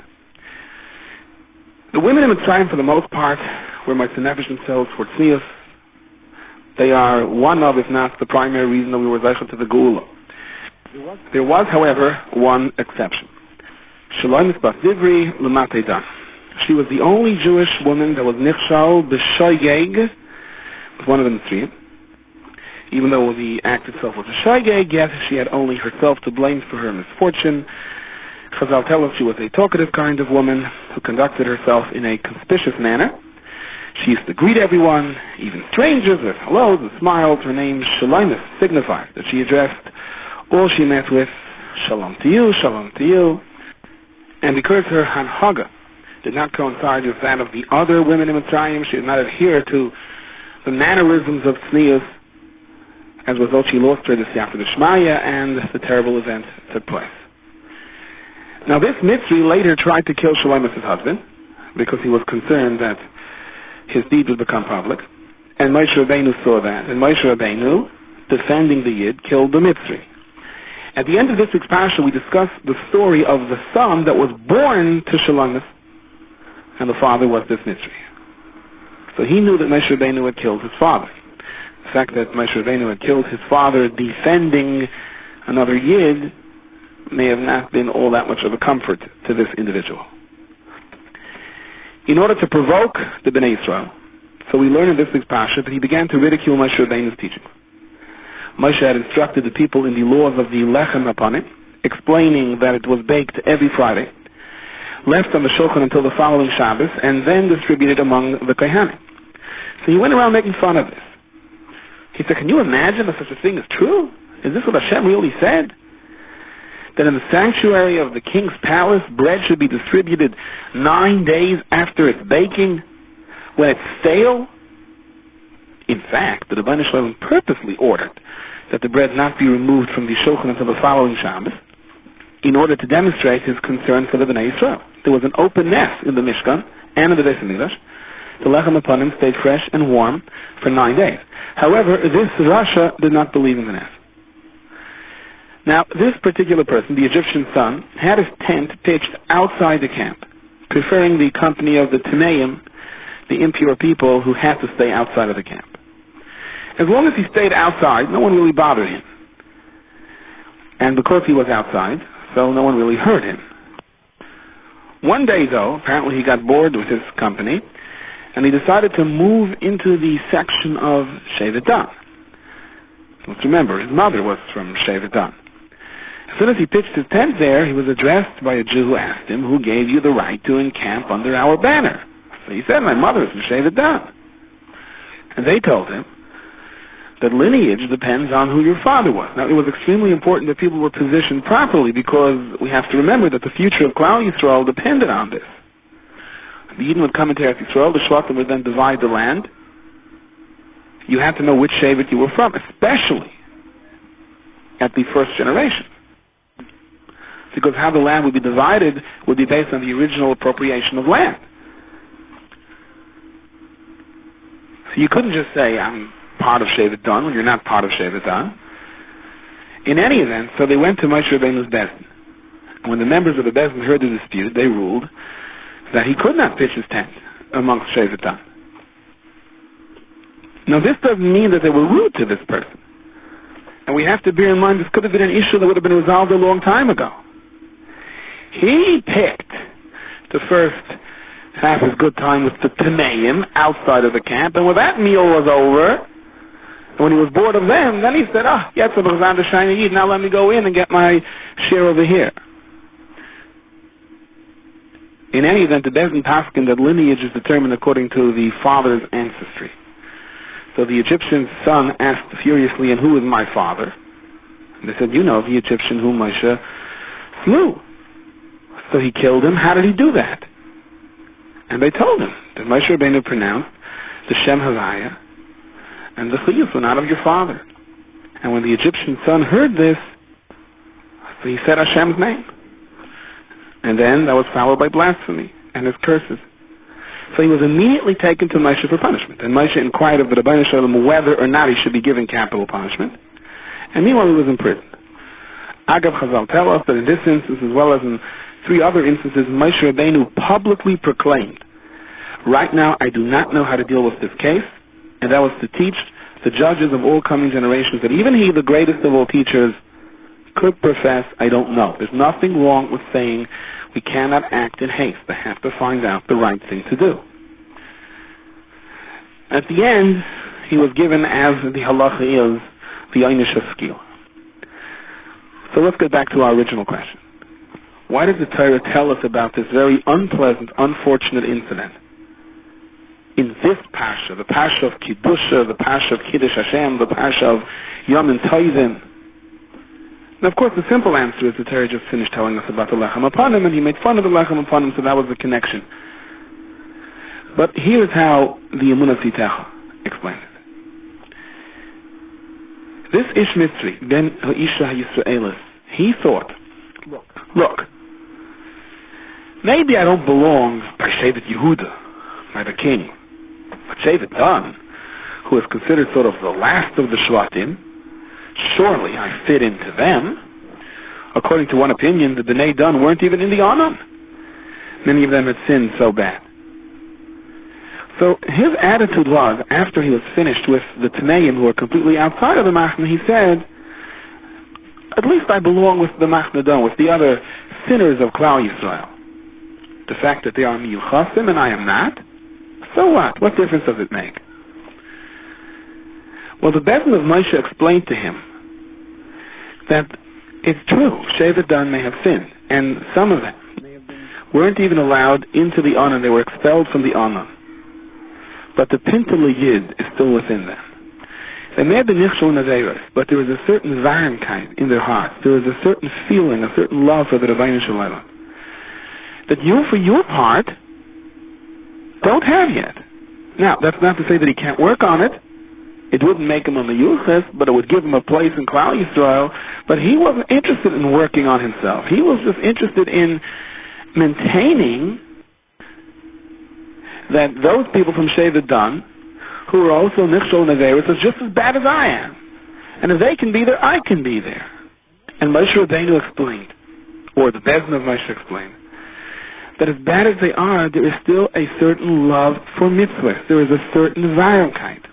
The women in Mitzrayim, for the most part, were Moshe Nefesh themselves, for Tznius. They are one of, if not the primary reason that we were zeichel to the Geula. There was, however, one exception. Shalomis Bas Divri L'matei Dan. She was the only Jewish woman that was nichshal b'shoygeg with one of the Mitzrayim. Even though the act itself was a shoygeg, yet she had only herself to blame for her misfortune. Chazal tell us she was a talkative kind of woman who conducted herself in a conspicuous manner. She used to greet everyone, even strangers, with hellos and smiles. Her name, Shalomis, signifies that she addressed all she met with, Shalom to you, Shalom to you. And because her Hanhaga did not coincide with that of the other women in Mitzrayim, she did not adhere to the mannerisms of Tznius. As a result, she lost her this after the Shmaya, and the terrible event took place. Now, this Mitzri later tried to kill Shalomis' husband because he was concerned that his deed would become public. And Moshe Rabbeinu saw that. And Moshe Rabbeinu, defending the Yid, killed the Mitzri. At the end of this week's Pasha, we discussed the story of the son that was born to Shalomis, and the father was this Mitzri. So he knew that Moshe Rabbeinu had killed his father. The fact that Moshe Rabbeinu had killed his father defending another Yid may have not been all that much of a comfort to this individual. In order to provoke the Bnei Yisrael, so we learn in this week's Pasha that he began to ridicule Moshe Rabbeinu's teachings. Moshe had instructed the people in the laws of the Lechem upon it, explaining that it was baked every Friday, left on the Shulchan until the following Shabbos, and then distributed among the Kohanim. So he went around making fun of this. He said, can you imagine that such a thing is true? Is this what Hashem really said? That in the sanctuary of the king's palace, bread should be distributed 9 days after its baking, when it's stale? In fact, the Rebbeinu Shalom purposely ordered that the bread not be removed from the Shulchan until the following Shabbos, in order to demonstrate his concern for the Bnei Yisrael. There was an open nest in the Mishkan and in the Beis HaMikdash. The lechem upon him stayed fresh and warm for 9 days. However, this Rasha did not believe in the nest. Now, this particular person, the Egyptian son, had his tent pitched outside the camp, preferring the company of the Timeim, the impure people who had to stay outside of the camp. As long as he stayed outside, no one really bothered him. And because he was outside, so no one really heard him. One day, though, apparently he got bored with his company, and he decided to move into the section of Shevet Dan. Let's remember, his mother was from Shevet Dan. As soon as he pitched his tent there, he was addressed by a Jew who asked him, "Who gave you the right to encamp under our banner?" So he said, "My mother is from Shevet Dan." And they told him that lineage depends on who your father was. Now, it was extremely important that people were positioned properly, because we have to remember that the future of Klal Yisrael depended on this. The Yidden would come into Eretz Yisrael, the Shvatim would then divide the land. You had to know which Shevet you were from, especially at the first generation. Because how the land would be divided would be based on the original appropriation of land. So you couldn't just say, "I'm part of Shevet Dan," when you're not part of Shevet Dan. In any event, so they went to Moshe Rabbeinu's Bezdin. When the members of the Bezdin heard the dispute, they ruled that he could not pitch his tent amongst Shevet Dan. Now, this doesn't mean that they were rude to this person. And we have to bear in mind this could have been an issue that would have been resolved a long time ago. He picked to first have his good time with the Tameim outside of the camp, and when that meal was over, and when he was bored of them, then he said, "Jetzt habe ich gesehen, der Shiny Yid, now let me go in and get my share over here." In any event, the Bezdin Paskin, that lineage is determined according to the father's ancestry. So the Egyptian's son asked furiously, "And who is my father?" And they said, "You know, the Egyptian whom Moshe slew." So he killed him. How did he do that? And they told him that Moshe Rabbeinu pronounced the Shem Havaya and the Chiyus were not of your father. And when the Egyptian son heard this, so he said Hashem's name. And then that was followed by blasphemy and his curses. So he was immediately taken to Moshe for punishment. And Moshe inquired of the Rebbeinu Shalom whether or not he should be given capital punishment. And meanwhile he was in prison. Agav Chazal tell us that in this instance, as well as in 3 other instances, Moshe Rabbeinu publicly proclaimed, "Right now I do not know how to deal with this case," and that was to teach the judges of all coming generations that even he, the greatest of all teachers, could profess, "I don't know." There's nothing wrong with saying we cannot act in haste. They have to find out the right thing to do. At the end, he was given, as the halacha is, the einish of skill. So let's get back to our original question. Why does the Torah tell us about this very unpleasant, unfortunate incident in this parsha, the parsha of Kiddusha, the parsha of Kiddush Hashem, the parsha of Yom Tovim? And of course, the simple answer is the Torah just finished telling us about the Lechem Apanim, and he made fun of the Lechem Apanim, so that was the connection. But here's how the Emunah Tzitecha explains it. This Ish Mitzri, Ben Ha'isha HaYisraelis, he thought, look, maybe I don't belong by Shevet Yehuda, by the king, but Shevet Dan, who is considered sort of the last of the Shvatim, surely I fit into them. According to one opinion, the Bnei Dan weren't even in the Anon. Many of them had sinned so bad. So his attitude was, after he was finished with the Tameim who were completely outside of the Machna, he said, "At least I belong with the Machna Dan, with the other sinners of Klal Yisrael. The fact that they are Miyuchasim and I am not, so what? What difference does it make?" Well, the Bezdin of Moshe explained to him that it's true, Shevet Dan may have sinned, and some of them weren't even allowed into the Anon, they were expelled from the Anon. But the Pintel Yid is still within them. They may have been Nichshol Nazeros, but there is a certain Varmkeit in their hearts. There is a certain feeling, a certain love for the Rebbeinu Shalom that you, for your part, don't have yet. Now, that's not to say that he can't work on it. It wouldn't make him a meyuches, but it would give him a place in Klal Yisrael. But he wasn't interested in working on himself. He was just interested in maintaining that those people from Shevet Dan, who are also Nichshol Nazeris, are just as bad as I am. And if they can be there, I can be there. And Moshe Rabbeinu explained, or the Bezdin of Moshe explained, that as bad as they are, there is still a certain love for mitzvahs. There is a certain vayimkeit.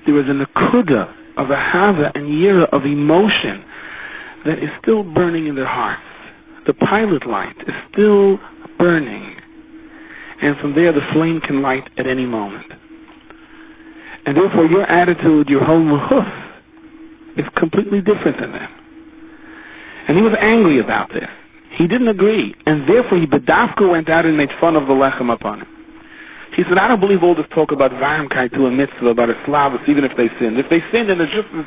There is a nakuda of ahava and yira, of emotion, that is still burning in their hearts. The pilot light is still burning. And from there, the flame can light at any moment. And therefore, your attitude, your whole muhuf, is completely different than them. And he was angry about this. He didn't agree. And therefore, he bedafka went out and made fun of the lechem upon him. He said, I don't believe all this talk about varmkeit to a mitzvah, about a slavus, even if they sinned. If they sinned, then it's just the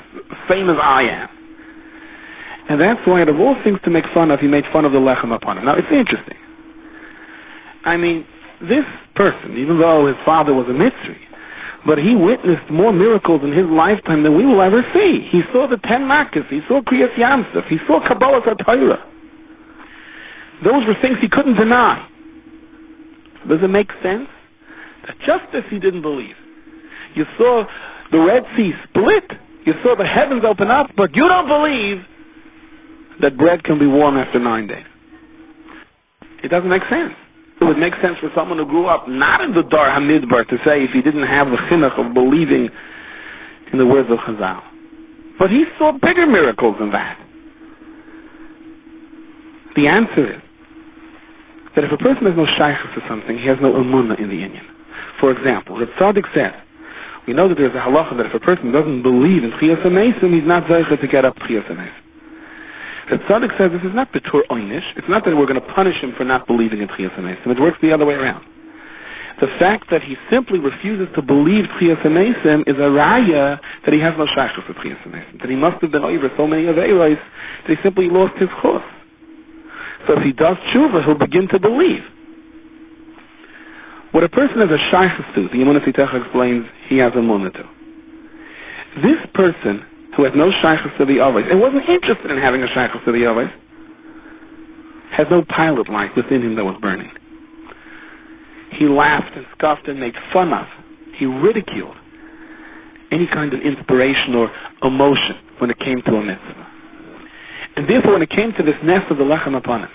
same as I am. And that's why, out of all things to make fun of, he made fun of the lechem upon him. Now, it's interesting. I mean, this person, even though his father was a Mitzri, but he witnessed more miracles in his lifetime than we will ever see. He saw the 10 Makkos, he saw Kriyas Yamsuf, he saw Kabbalas HaTorah. Those were things he couldn't deny. Does it make sense? That just as he didn't believe, you saw the Red Sea split, you saw the heavens open up, but you don't believe that bread can be warm after 9 days. It doesn't make sense. It would make sense for someone who grew up not in the Dar HaMidbar to say if he didn't have the chinuch of believing in the words of Chazal. But he saw bigger miracles than that. The answer is that if a person has no shaykhus to something, he has no emunah in the inyan. For example, the tzaddik says, we know that there's a halacha that if a person doesn't believe in Chiyas HaMeisim, he's not zeicha to get up Chiyas HaMeisim. The tzaddik says this is not betur oynish. It's not that we're going to punish him for not believing in Chiyas HaMeisim. It works the other way around. The fact that he simply refuses to believe Chiyas HaMeisim is a raya that he has no shaykhus with Chiyas HaMeisim. That he must have been over so many aveiros that he simply lost his chus. So if he does tshuva, he'll begin to believe. What a person has a shaykhus to, the Yemunah Tzitecha explains, he has a munah to. This person who has no shaykhus to the others, and wasn't interested in having a shaykhus to the others, has no pilot light within him that was burning. He laughed and scoffed and made fun of, he ridiculed any kind of inspiration or emotion when it came to a mitzvah. And therefore, when it came to this nest of the lechem upon him,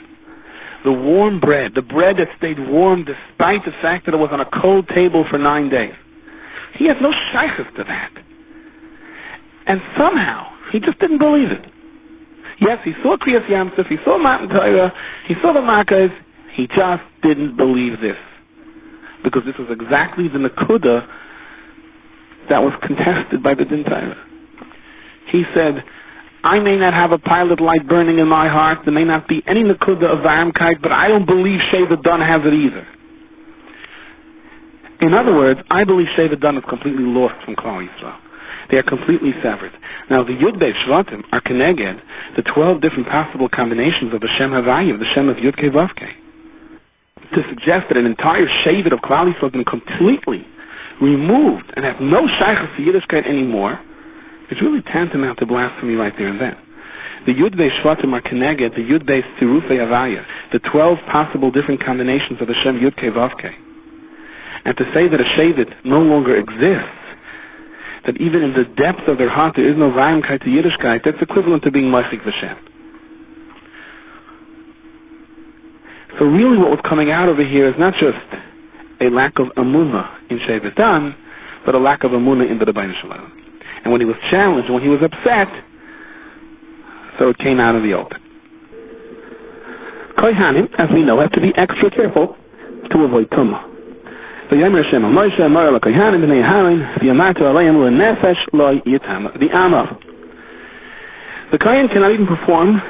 the warm bread, the bread that stayed warm despite the fact that it was on a cold table for 9 days, he has no shaykhus to that. And somehow, he just didn't believe it. Yes, he saw Kriyas Yamsuf, he saw Matan Torah, he saw the Makkos, he just didn't believe this. Because this was exactly the Nakuda that was contested by the Din Torah. He said, I may not have a pilot light burning in my heart, there may not be any Nakuda of Varmkeit, but I don't believe Sheva Dun has it either. In other words, I believe Sheva Dun is completely lost from Klal Yisrael. They are completely severed. Now, the Yud Beis Shvatim are keneged the 12 different possible combinations of the Shem Havayim, the Shem of Yud Kei Vav Kei. To suggest that an entire Shevet of Klal Yisrael has been completely removed and have no shaykhus to Yiddishkeit anymore, it's really tantamount to blasphemy right there and then. The Yud Beis Shvatim are keneged the Yud Beis Tzirufei Havaya, the 12 possible different combinations of the Shem Yud Kei Vav Kei. And to say that a Shevet no longer exists, that even in the depth of their heart there is no Vayimkeit to Yiddishkeit, that's equivalent to being Mashik V'Shem. So really what was coming out over here is not just a lack of Amunah in Shevet Dan, but a lack of Amunah in the Rebbeinu Shalom. And when he was challenged, when he was upset, so it came out in the open. Kohanim, as we know, have to be extra careful to avoid Tumah. The Kohen cannot even perform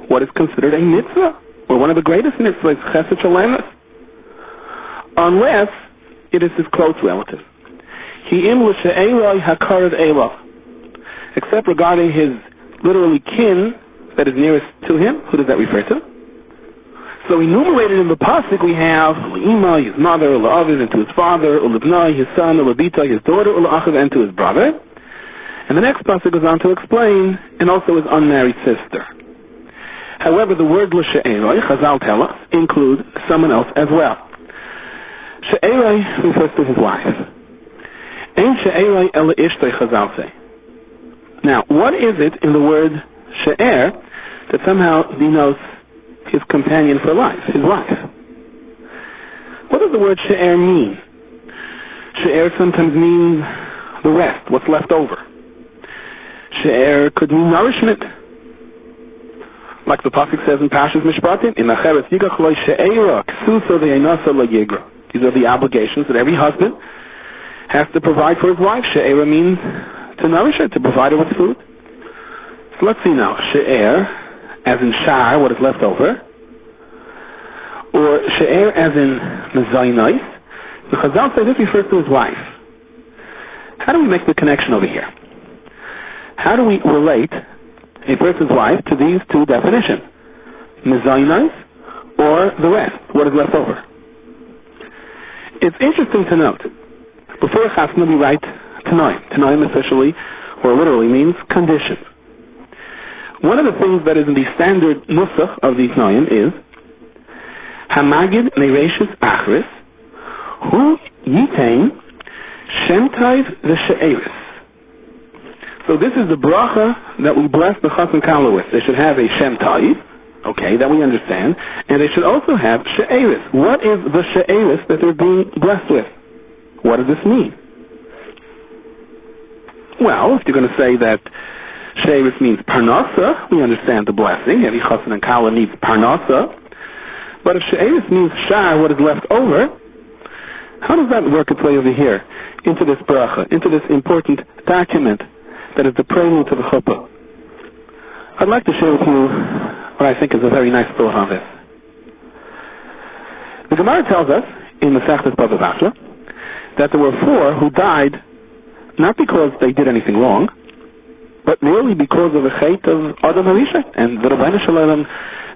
what is considered a mitzvah, or one of the greatest mitzvahs, chesed shalemus, unless it is his close relative. Except regarding his literally kin that is nearest to him. Who does that refer to? So enumerated in the pasuk we have L'ima, his mother, L'aviv, and to his father, L'ibnai, his son, L'bita, his daughter, L'achiv, and to his brother. And the next pasuk goes on to explain, and also his unmarried sister. However, the word L'she'eroi, Chazal tell us, includes someone else as well. She'eroi refers to his wife. Ein she'eroi ela ishtoi, Chazal say. Now, what is it in the word she'er that somehow denotes his companion for life, his wife? What does the word she'er mean? She'er sometimes means the rest, what's left over. She'er could mean nourishment. Like the pasuk says in Parshas Mishpatim, in Acheres Yigach lo she'era ksuso ve'enasa lo yigra. These are the obligations that every husband has to provide for his wife. She'era means to nourish her, to provide her with food. So let's see now. She'er, as in shar, what is left over. Or she'er as in mezaynais. The Chazal say this refers to his wife. How do we make the connection over here? How do we relate a person's wife to these two definitions? Mezaynais or the rest, what is left over? It's interesting to note, before Chasna we write Tanoim. Tanoim officially, or literally, means conditions. One of the things that is in the standard nusach of these Tanoim is Hamagid Neireshis Achris Hu Yitain Shemtaiv V'She'eris. So this is the bracha that we bless the Chas and Kala with. They should have a Shemtaiv, okay, that we understand, and they should also have She'eris. What is the She'eris that they're being blessed with? What does this mean? Well, if you're going to say that She'eris means Parnasa, we understand the blessing. Every Chassan and Kala needs Parnasa. But if She'eris means Shar, what is left over, how does that work its way over here into this bracha, into this important document that is the prelude to the chuppah? I'd like to share with you what I think is a very nice thought on this. The Gemara tells us in the Masechtas Bava Basra that there were 4 who died not because they did anything wrong, but merely because of the chait of Adam Harisha, and the Rabbeinu Shalom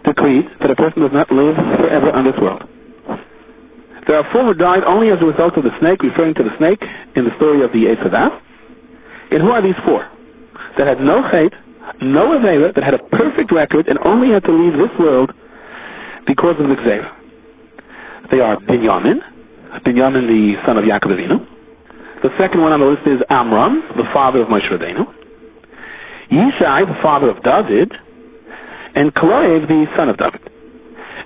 decreed that a person does not live forever on this world. There are 4 who died only as a result of the snake, referring to the snake in the story of the Eitz Hadas. And who are these 4? That had no chait, no Aveira, that had a perfect record, and only had to leave this world because of the Gzeira. They are Binyamin, the son of Yaakov Avinu. The second one on the list is Amram, the father of Moshe Rabbeinu. Yishai, the father of David. And Kalev, the son of David.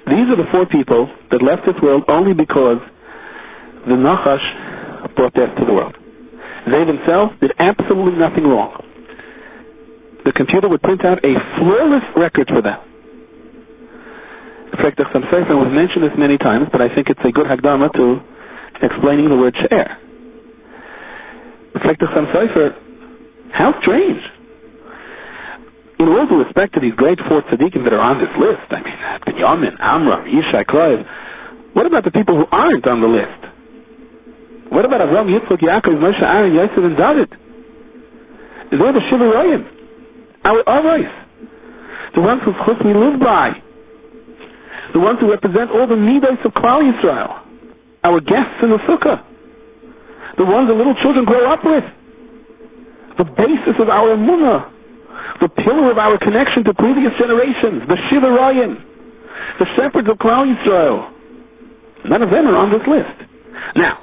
These are the 4 people that left this world only because the Nachash brought death to the world. They themselves did absolutely nothing wrong. The computer would print out a flawless record for them. In fact, we've mentioned this many times, but I think it's a good Hagdama to explaining the word She'er. In fact, how strange. In all due respect to these great 4 tzaddikim that are on this list, I mean, Binyamin, Amram, Yishai, Klev, what about the people who aren't on the list? What about Avraham, Yitzchak, Yaakov, Moshe, Aaron, Yosef, and David? They're the Shivarayim, our Arais, the ones whose chus we live by, the ones who represent all the midos of Klal Yisrael, our guests in the sukkah, the ones the little children grow up with, the basis of our emunah, the pillar of our connection to previous generations, the Shivarayim, the shepherds of Klal Yisrael. None of them are on this list. Now,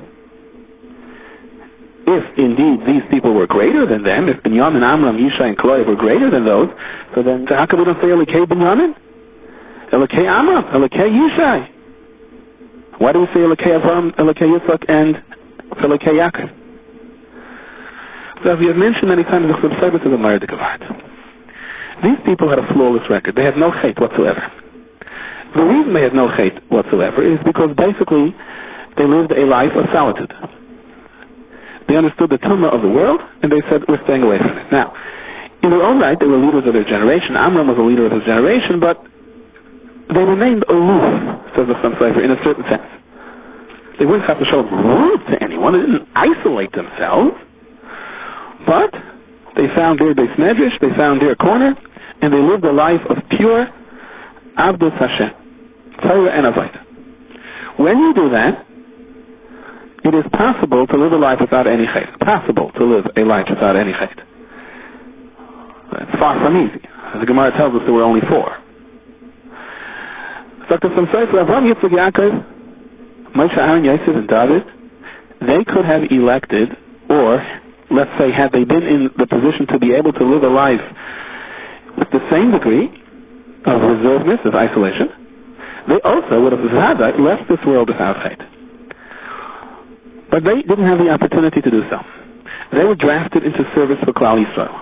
if indeed these people were greater than them, if Binyamin, Amram, Yishai, and Kalev were greater than those, so then how come we don't say Elokei Binyamin? Elokei Amram, Elokei Yishai? Why do we say Elokei Avram, Elokei Yitzchak, and Elokei Yaakov? So as we have mentioned many times, the service of the Meir Dekavart. These people had a flawless record. They had no chait whatsoever. The reason they had no chait whatsoever is because basically they lived a life of solitude. They understood the tumah of the world, and they said, we're staying away from it. Now, in their own right, they were leaders of their generation. Amram was a leader of his generation, but they remained aloof, says the Chassam Sofer, in a certain sense. They wouldn't have to show rude to anyone. They didn't isolate themselves. But they found their beis medrash, they found their corner, and they lived a life of pure Avdus Hashem, Torah and Avodah. When you do that, it is possible to live a life without any chait. It's possible to live a life without any chait. It's far from easy. As the Gemara tells us, there were only 4. Dr. Samsofer, Avraham, Yitzchak, Yaakov, Moshe, Aaron, Yosef, and David, they could have elected, or let's say, had they been in the position to be able to live a life with the same degree of reservedness, of isolation, they also would have left this world without chait. But they didn't have the opportunity to do so. They were drafted into service for Klal Yisrael,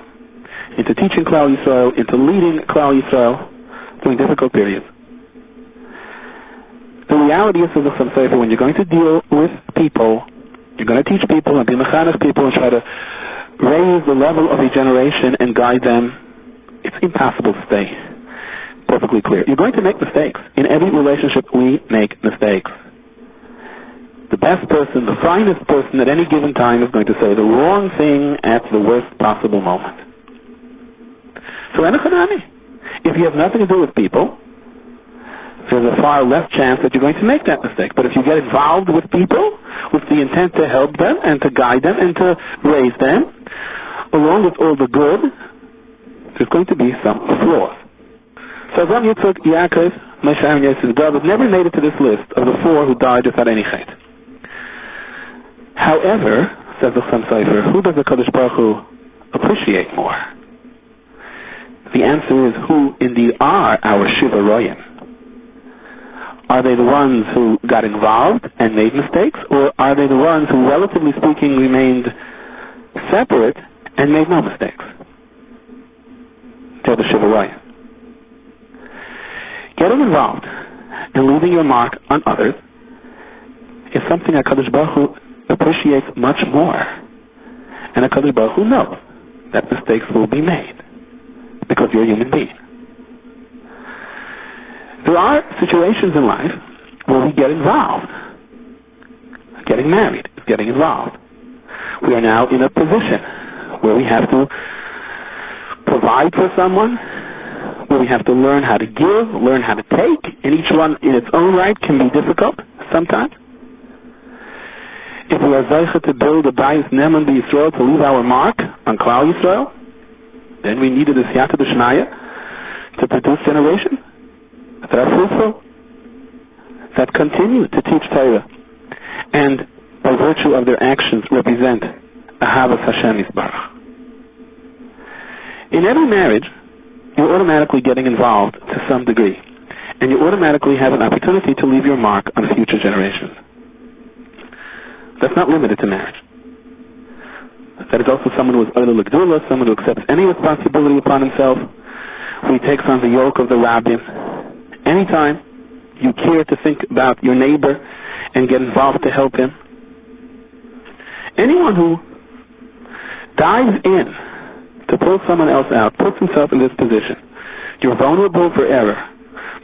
into teaching Klal Yisrael, into leading Klal Yisrael during difficult periods. The reality is, when you're going to deal with people, you're going to teach people and be mechanech people and try to raise the level of a generation and guide them, it's impossible to stay perfectly clear. You're going to make mistakes. In every relationship, we make mistakes. The best person, the finest person at any given time is going to say the wrong thing at the worst possible moment. So, if you have nothing to do with people, there's a far less chance that you're going to make that mistake. But if you get involved with people with the intent to help them and to guide them and to raise them, along with all the good, there's going to be some flaws. So Avraham, Yitzchak, Yaakov, Moshe, and Yosef's brothers never made it to this list of the 4 who died without any chet. However, says the Chassam Sofer, who does the Kadosh Baruch Hu appreciate more? The answer is who indeed are our Shiva Royim. Are they the ones who got involved and made mistakes, or are they the ones who, relatively speaking, remained separate and made no mistakes? They're the Shiva Royim. Getting involved and leaving your mark on others is something HaKadosh Baruch Hu appreciates much more. And HaKadosh Baruch Hu knows that mistakes will be made because you're a human being. There are situations in life where we get involved. Getting married is getting involved. We are now in a position where we have to provide for someone, where we have to learn how to give, learn how to take, and each one in its own right can be difficult sometimes. If we are zeicha to build a bayis neman b'Yisrael, to leave our mark on Klal Yisrael, then we needed a siyata d'shmaya to produce generations that are fruitful, that continue to teach Torah, and by virtue of their actions represent Ahavas Hashem Yisbarach. In every marriage, you're automatically getting involved to some degree, and you automatically have an opportunity to leave your mark on future generations. That's not limited to marriage. That is also someone who is Oila L'Gdula, someone who accepts any responsibility upon himself, who takes on the yoke of the rabbim. Anytime you care to think about your neighbor and get involved to help him. Anyone who dives in to pull someone else out, puts himself in this position. You're vulnerable for error,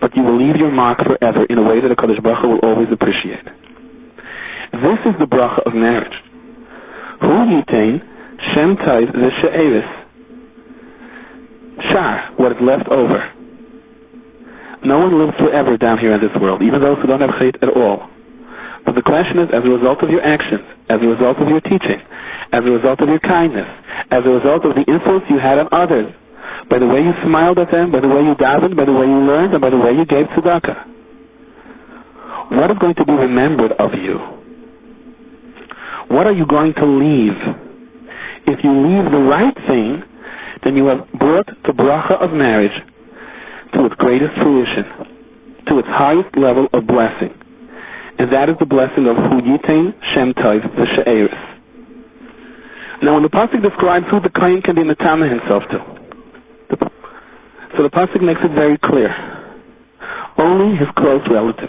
but you will leave your mark forever in a way that a Kadosh Baruch Hu will always appreciate. This is the bracha of marriage. Hu yitain shem taiv v'she'eris. Shar, what is left over. No one lives forever down here in this world, even those who don't have chait at all. But the question is, as a result of your actions, as a result of your teaching, as a result of your kindness, as a result of the influence you had on others, by the way you smiled at them, by the way you davened, by the way you learned, and by the way you gave tzedakah, what is going to be remembered of you? What are you going to leave? If you leave the right thing, then you have brought the bracha of marriage to its greatest fruition, to its highest level of blessing. And that is the blessing of Hu Yitain Shem Tov V'She'eris. Now when the pasuk describes who the kohen can be metame himself to, so the pasuk makes it very clear. Only his close relative.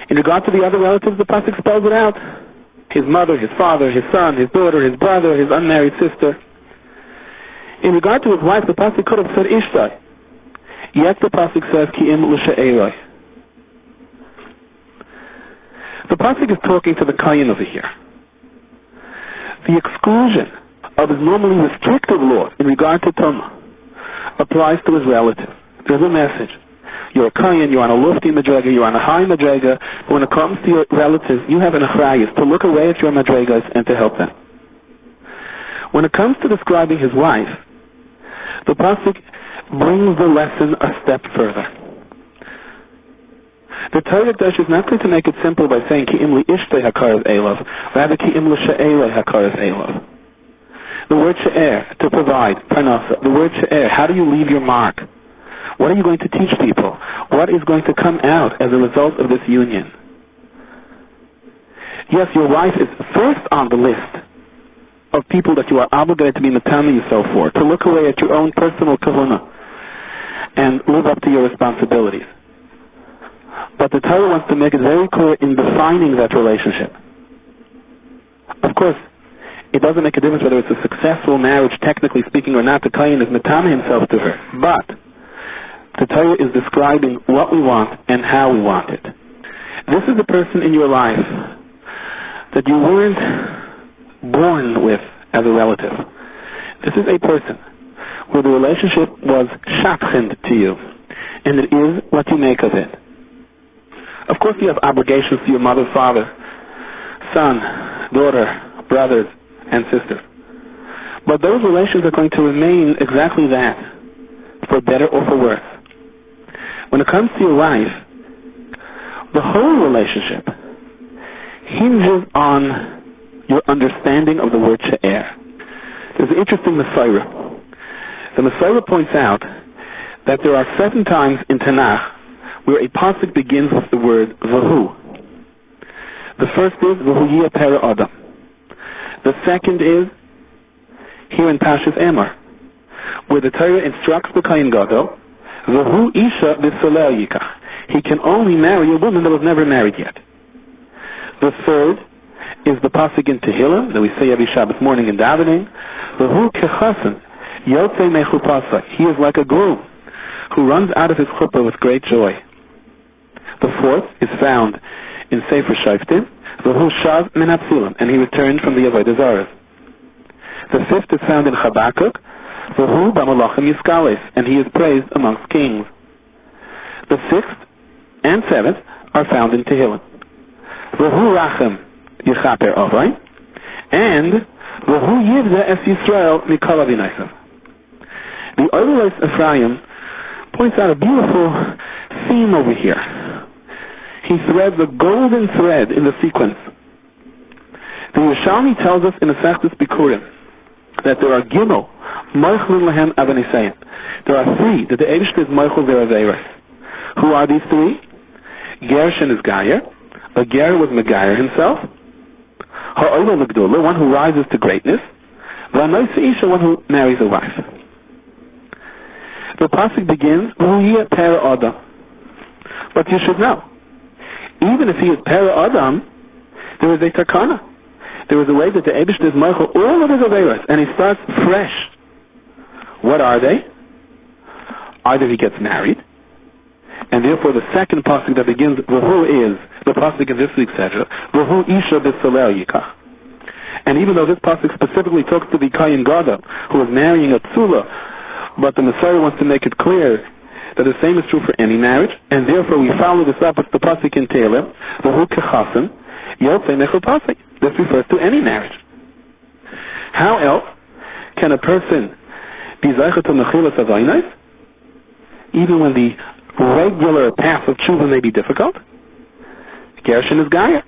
In regard to the other relatives, the pasuk spells it out. His mother, his father, his son, his daughter, his brother, his unmarried sister. In regard to his wife, the pasuk could have said Ishtai. Yet the pasuk says Ki'im L'She'eroi. The pasuk is talking to the kohen over here. The exclusion of his normally restrictive law in regard to Tumah applies to his relative. There's a message. You're a kohen, you're on a lofty madrega, you're on a high madrega, but when it comes to your relatives, you have an achrayus to look away at your madregas and to help them. When it comes to describing his wife, the pasuk brings the lesson a step further. The Torah is not going to make it simple by saying Ki'im li ishtei hakaras elav, rather Ki'im li she'elei hakaras elav. The word she'er, to provide, parnasa. The word she'er, how do you leave your mark? What are you going to teach people? What is going to come out as a result of this union? Yes, your wife is first on the list of people that you are obligated to be metame yourself for, to look away at your own personal kahuna and live up to your responsibilities. But the Torah wants to make it very clear in defining that relationship. Of course, it doesn't make a difference whether it's a successful marriage, technically speaking, or not. The Kohen is metame himself to her. But the Torah is describing what we want and how we want it. This is the person in your life that you weren't born with as a relative. This is a person where the relationship was schacter to you, and it is what you make of it. Of course, you have obligations to your mother, father, son, daughter, brothers, and sisters. But those relations are going to remain exactly that, for better or for worse. When it comes to your wife, the whole relationship hinges on your understanding of the word she'er. There's an interesting Messiah. The Messiah points out that there are 7 times in Tanakh where a pasuk begins with the word Vahu. The first is Vahu Yeh Pera Adam. The second is here in Pashas Emor, where the Torah instructs the Kohen Gadol, Vahu Isha B'Soleh Yikach. He can only marry a woman that was never married yet. The third is the pasuk in Tehillim that we say every Shabbos morning in davening, Vahu Kechasen Yotzei Mechupasa. He is like a groom who runs out of his chuppah with great joy. The fourth is found in Sefer Shoftim, Vahu Shav Min Hapsilim, and he returned from the Avodah Zarah. The fifth is found in Habakkuk, Vahu B'Malachim Yiskales, and he is praised amongst kings. The sixth and seventh are found in Tehillim. Vahu Rachem Yichaper Avai, and Vahu Yivza Es Yisrael Mikol Avinaisav. The Oilers Ephraim points out a beautiful theme over here. He threads a golden thread in the sequence. The Yerushalmi tells us in the Masechtas Bikurim that there are Gimel, Moichlin Lahem Avanisayim. There are 3 that the Eibishter is Moichel Veraveres. Who are these 3? Gershon is Gayer. A Ger was Megayer himself. Ha'olah L'Gdula, one who rises to greatness. V'anois Isha, one who marries a wife. The pasuk begins, V'hu Pera Adam. But you should know, even if he is Pera Adam, there is a takana. There is a way that the Eibishter is Moichel all of his Averos, and he starts fresh. What are they? Either he gets married, and therefore the second pasuk that begins V'hu is the pasuk in this week's Sedra, V'hu Isha B'Soleh Yikach. And even though this pasuk specifically talks to the Kohen Gadol who is marrying a Tzula, but the Messiah wants to make it clear that the same is true for any marriage, and therefore we follow this up with the pasuk in Tehillim, V'hu Kechasen Yotzei Mechupasa. This refers to any marriage. How else can a person be Zeicha to Mechilas Avainais, even when the regular path of tshuva may be difficult? Gershon is Gaia,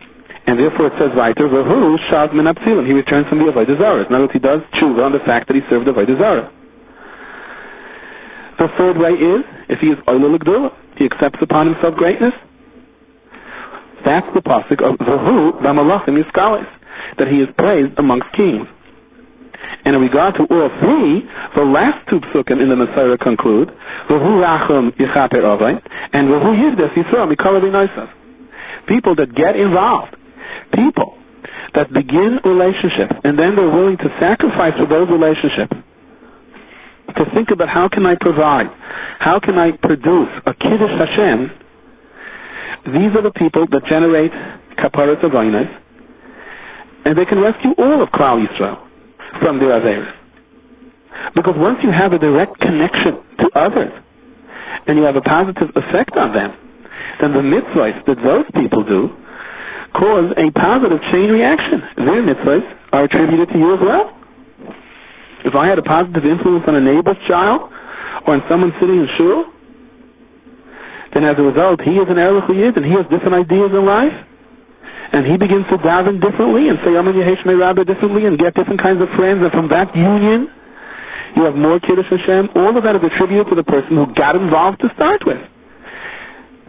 and therefore it says weiter, V'hu Shav Min Hapsilim. He returns from the Avodah Zarah. In other words, he does tshuva on the fact that he served the Avodah Zarah. The third way is, if he is Oilel L'Gdula, he accepts upon himself greatness. That's the pasuk of Vahu B'Malachim Yiskales, that he is praised amongst kings. And in regard to all 3, the last 2 psukim in the Messiah conclude, Vahu Rachem Yichaper Avai, and Vahu Yivdes Yisrael Mikol Avinaisav. People that get involved, people that begin relationships, and then they're willing to sacrifice for those relationships, to think about how can I provide, how can I produce a Kiddush Hashem. These are the people that generate Kaparas Avainais, and they can rescue all of Klal Yisrael from their Averos. Because once you have a direct connection to others, and you have a positive effect on them, then the mitzvahs that those people do cause a positive chain reaction. Their mitzvahs are attributed to you as well. If I had a positive influence on a neighbor's child, or on someone sitting in shul, then as a result, he is an Erlich Yid, and he has different ideas in life, and he begins to daven differently, and say Amen Yehesh Me Rabbi differently, and get different kinds of friends, and from that union, you have more Kiddush Hashem. All of that is attributed to the person who got involved to start with.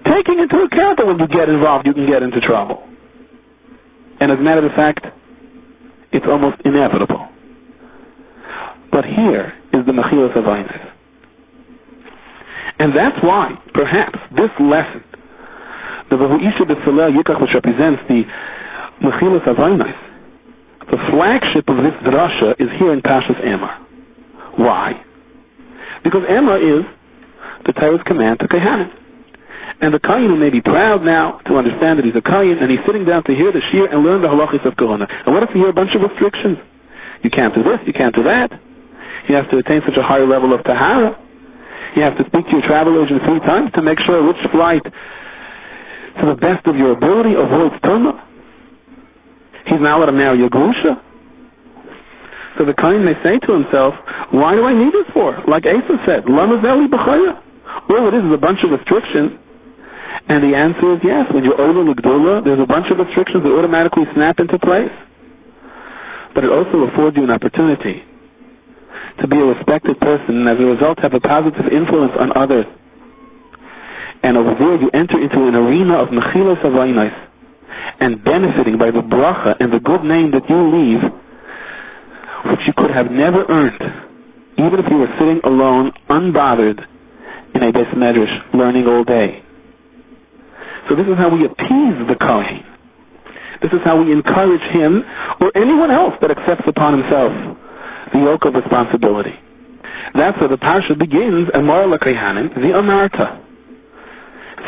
Taking into account that when you get involved, you can get into trouble. And as a matter of fact, it's almost inevitable. But here is the Mechilas Avainais. And that's why, perhaps, this lesson the Vahuisha B'Tzalel Yikach, which represents the Mechilas Avaynais, the flagship of this drasha is here in Pashas Emor. Why? Because Emor is the Torah's command to Kohanim. And the Kohen may be proud now to understand that he's a Kohen, and he's sitting down to hear the Shir and learn the halachis of Korona. And what if he hear a bunch of restrictions? You can't do this, you can't do that. You have to attain such a higher level of Tahara. You have to speak to your travel agent 3 times to make sure which flight, to the best of your ability, avoids Tumah. He's now allowed to marry a Grusha. So the Kohen may say to himself, why do I need this for? Like Asa said, Lama Zeli B'chaya. All it is a bunch of restrictions. And the answer is yes. When you're Ola L'Gdola, there's a bunch of restrictions that automatically snap into place. But it also affords you an opportunity to be a respected person and as a result have a positive influence on others. And over there you enter into an arena of Mechilas Avaynais and benefiting by the bracha and the good name that you leave, which you could have never earned, even if you were sitting alone, unbothered, in a Beis Medrash, learning all day. So this is how we appease the Kohen. This is how we encourage him, or anyone else that accepts upon himself the yoke of responsibility. That's where the parsha begins, Emor LaKohanim, the Amarta.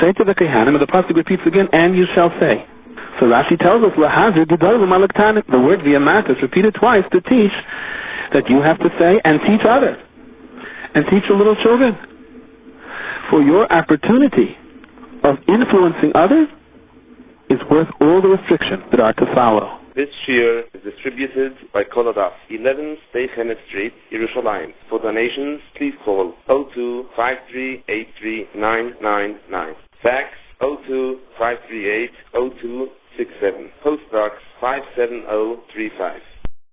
Say to the Kohanim, and the pasuk repeats again, and you shall say. So Rashi tells us, the word v'amarta is repeated twice to teach that you have to say and teach others. And teach your little children. For your opportunity of influencing others is worth all the restrictions that are to follow. This shir is distributed by Kolodas, 11 Stay Chenet Street, Yerushalayim. For donations, please call 02-5383-999. Fax 02-538-0267. Post Box 57035.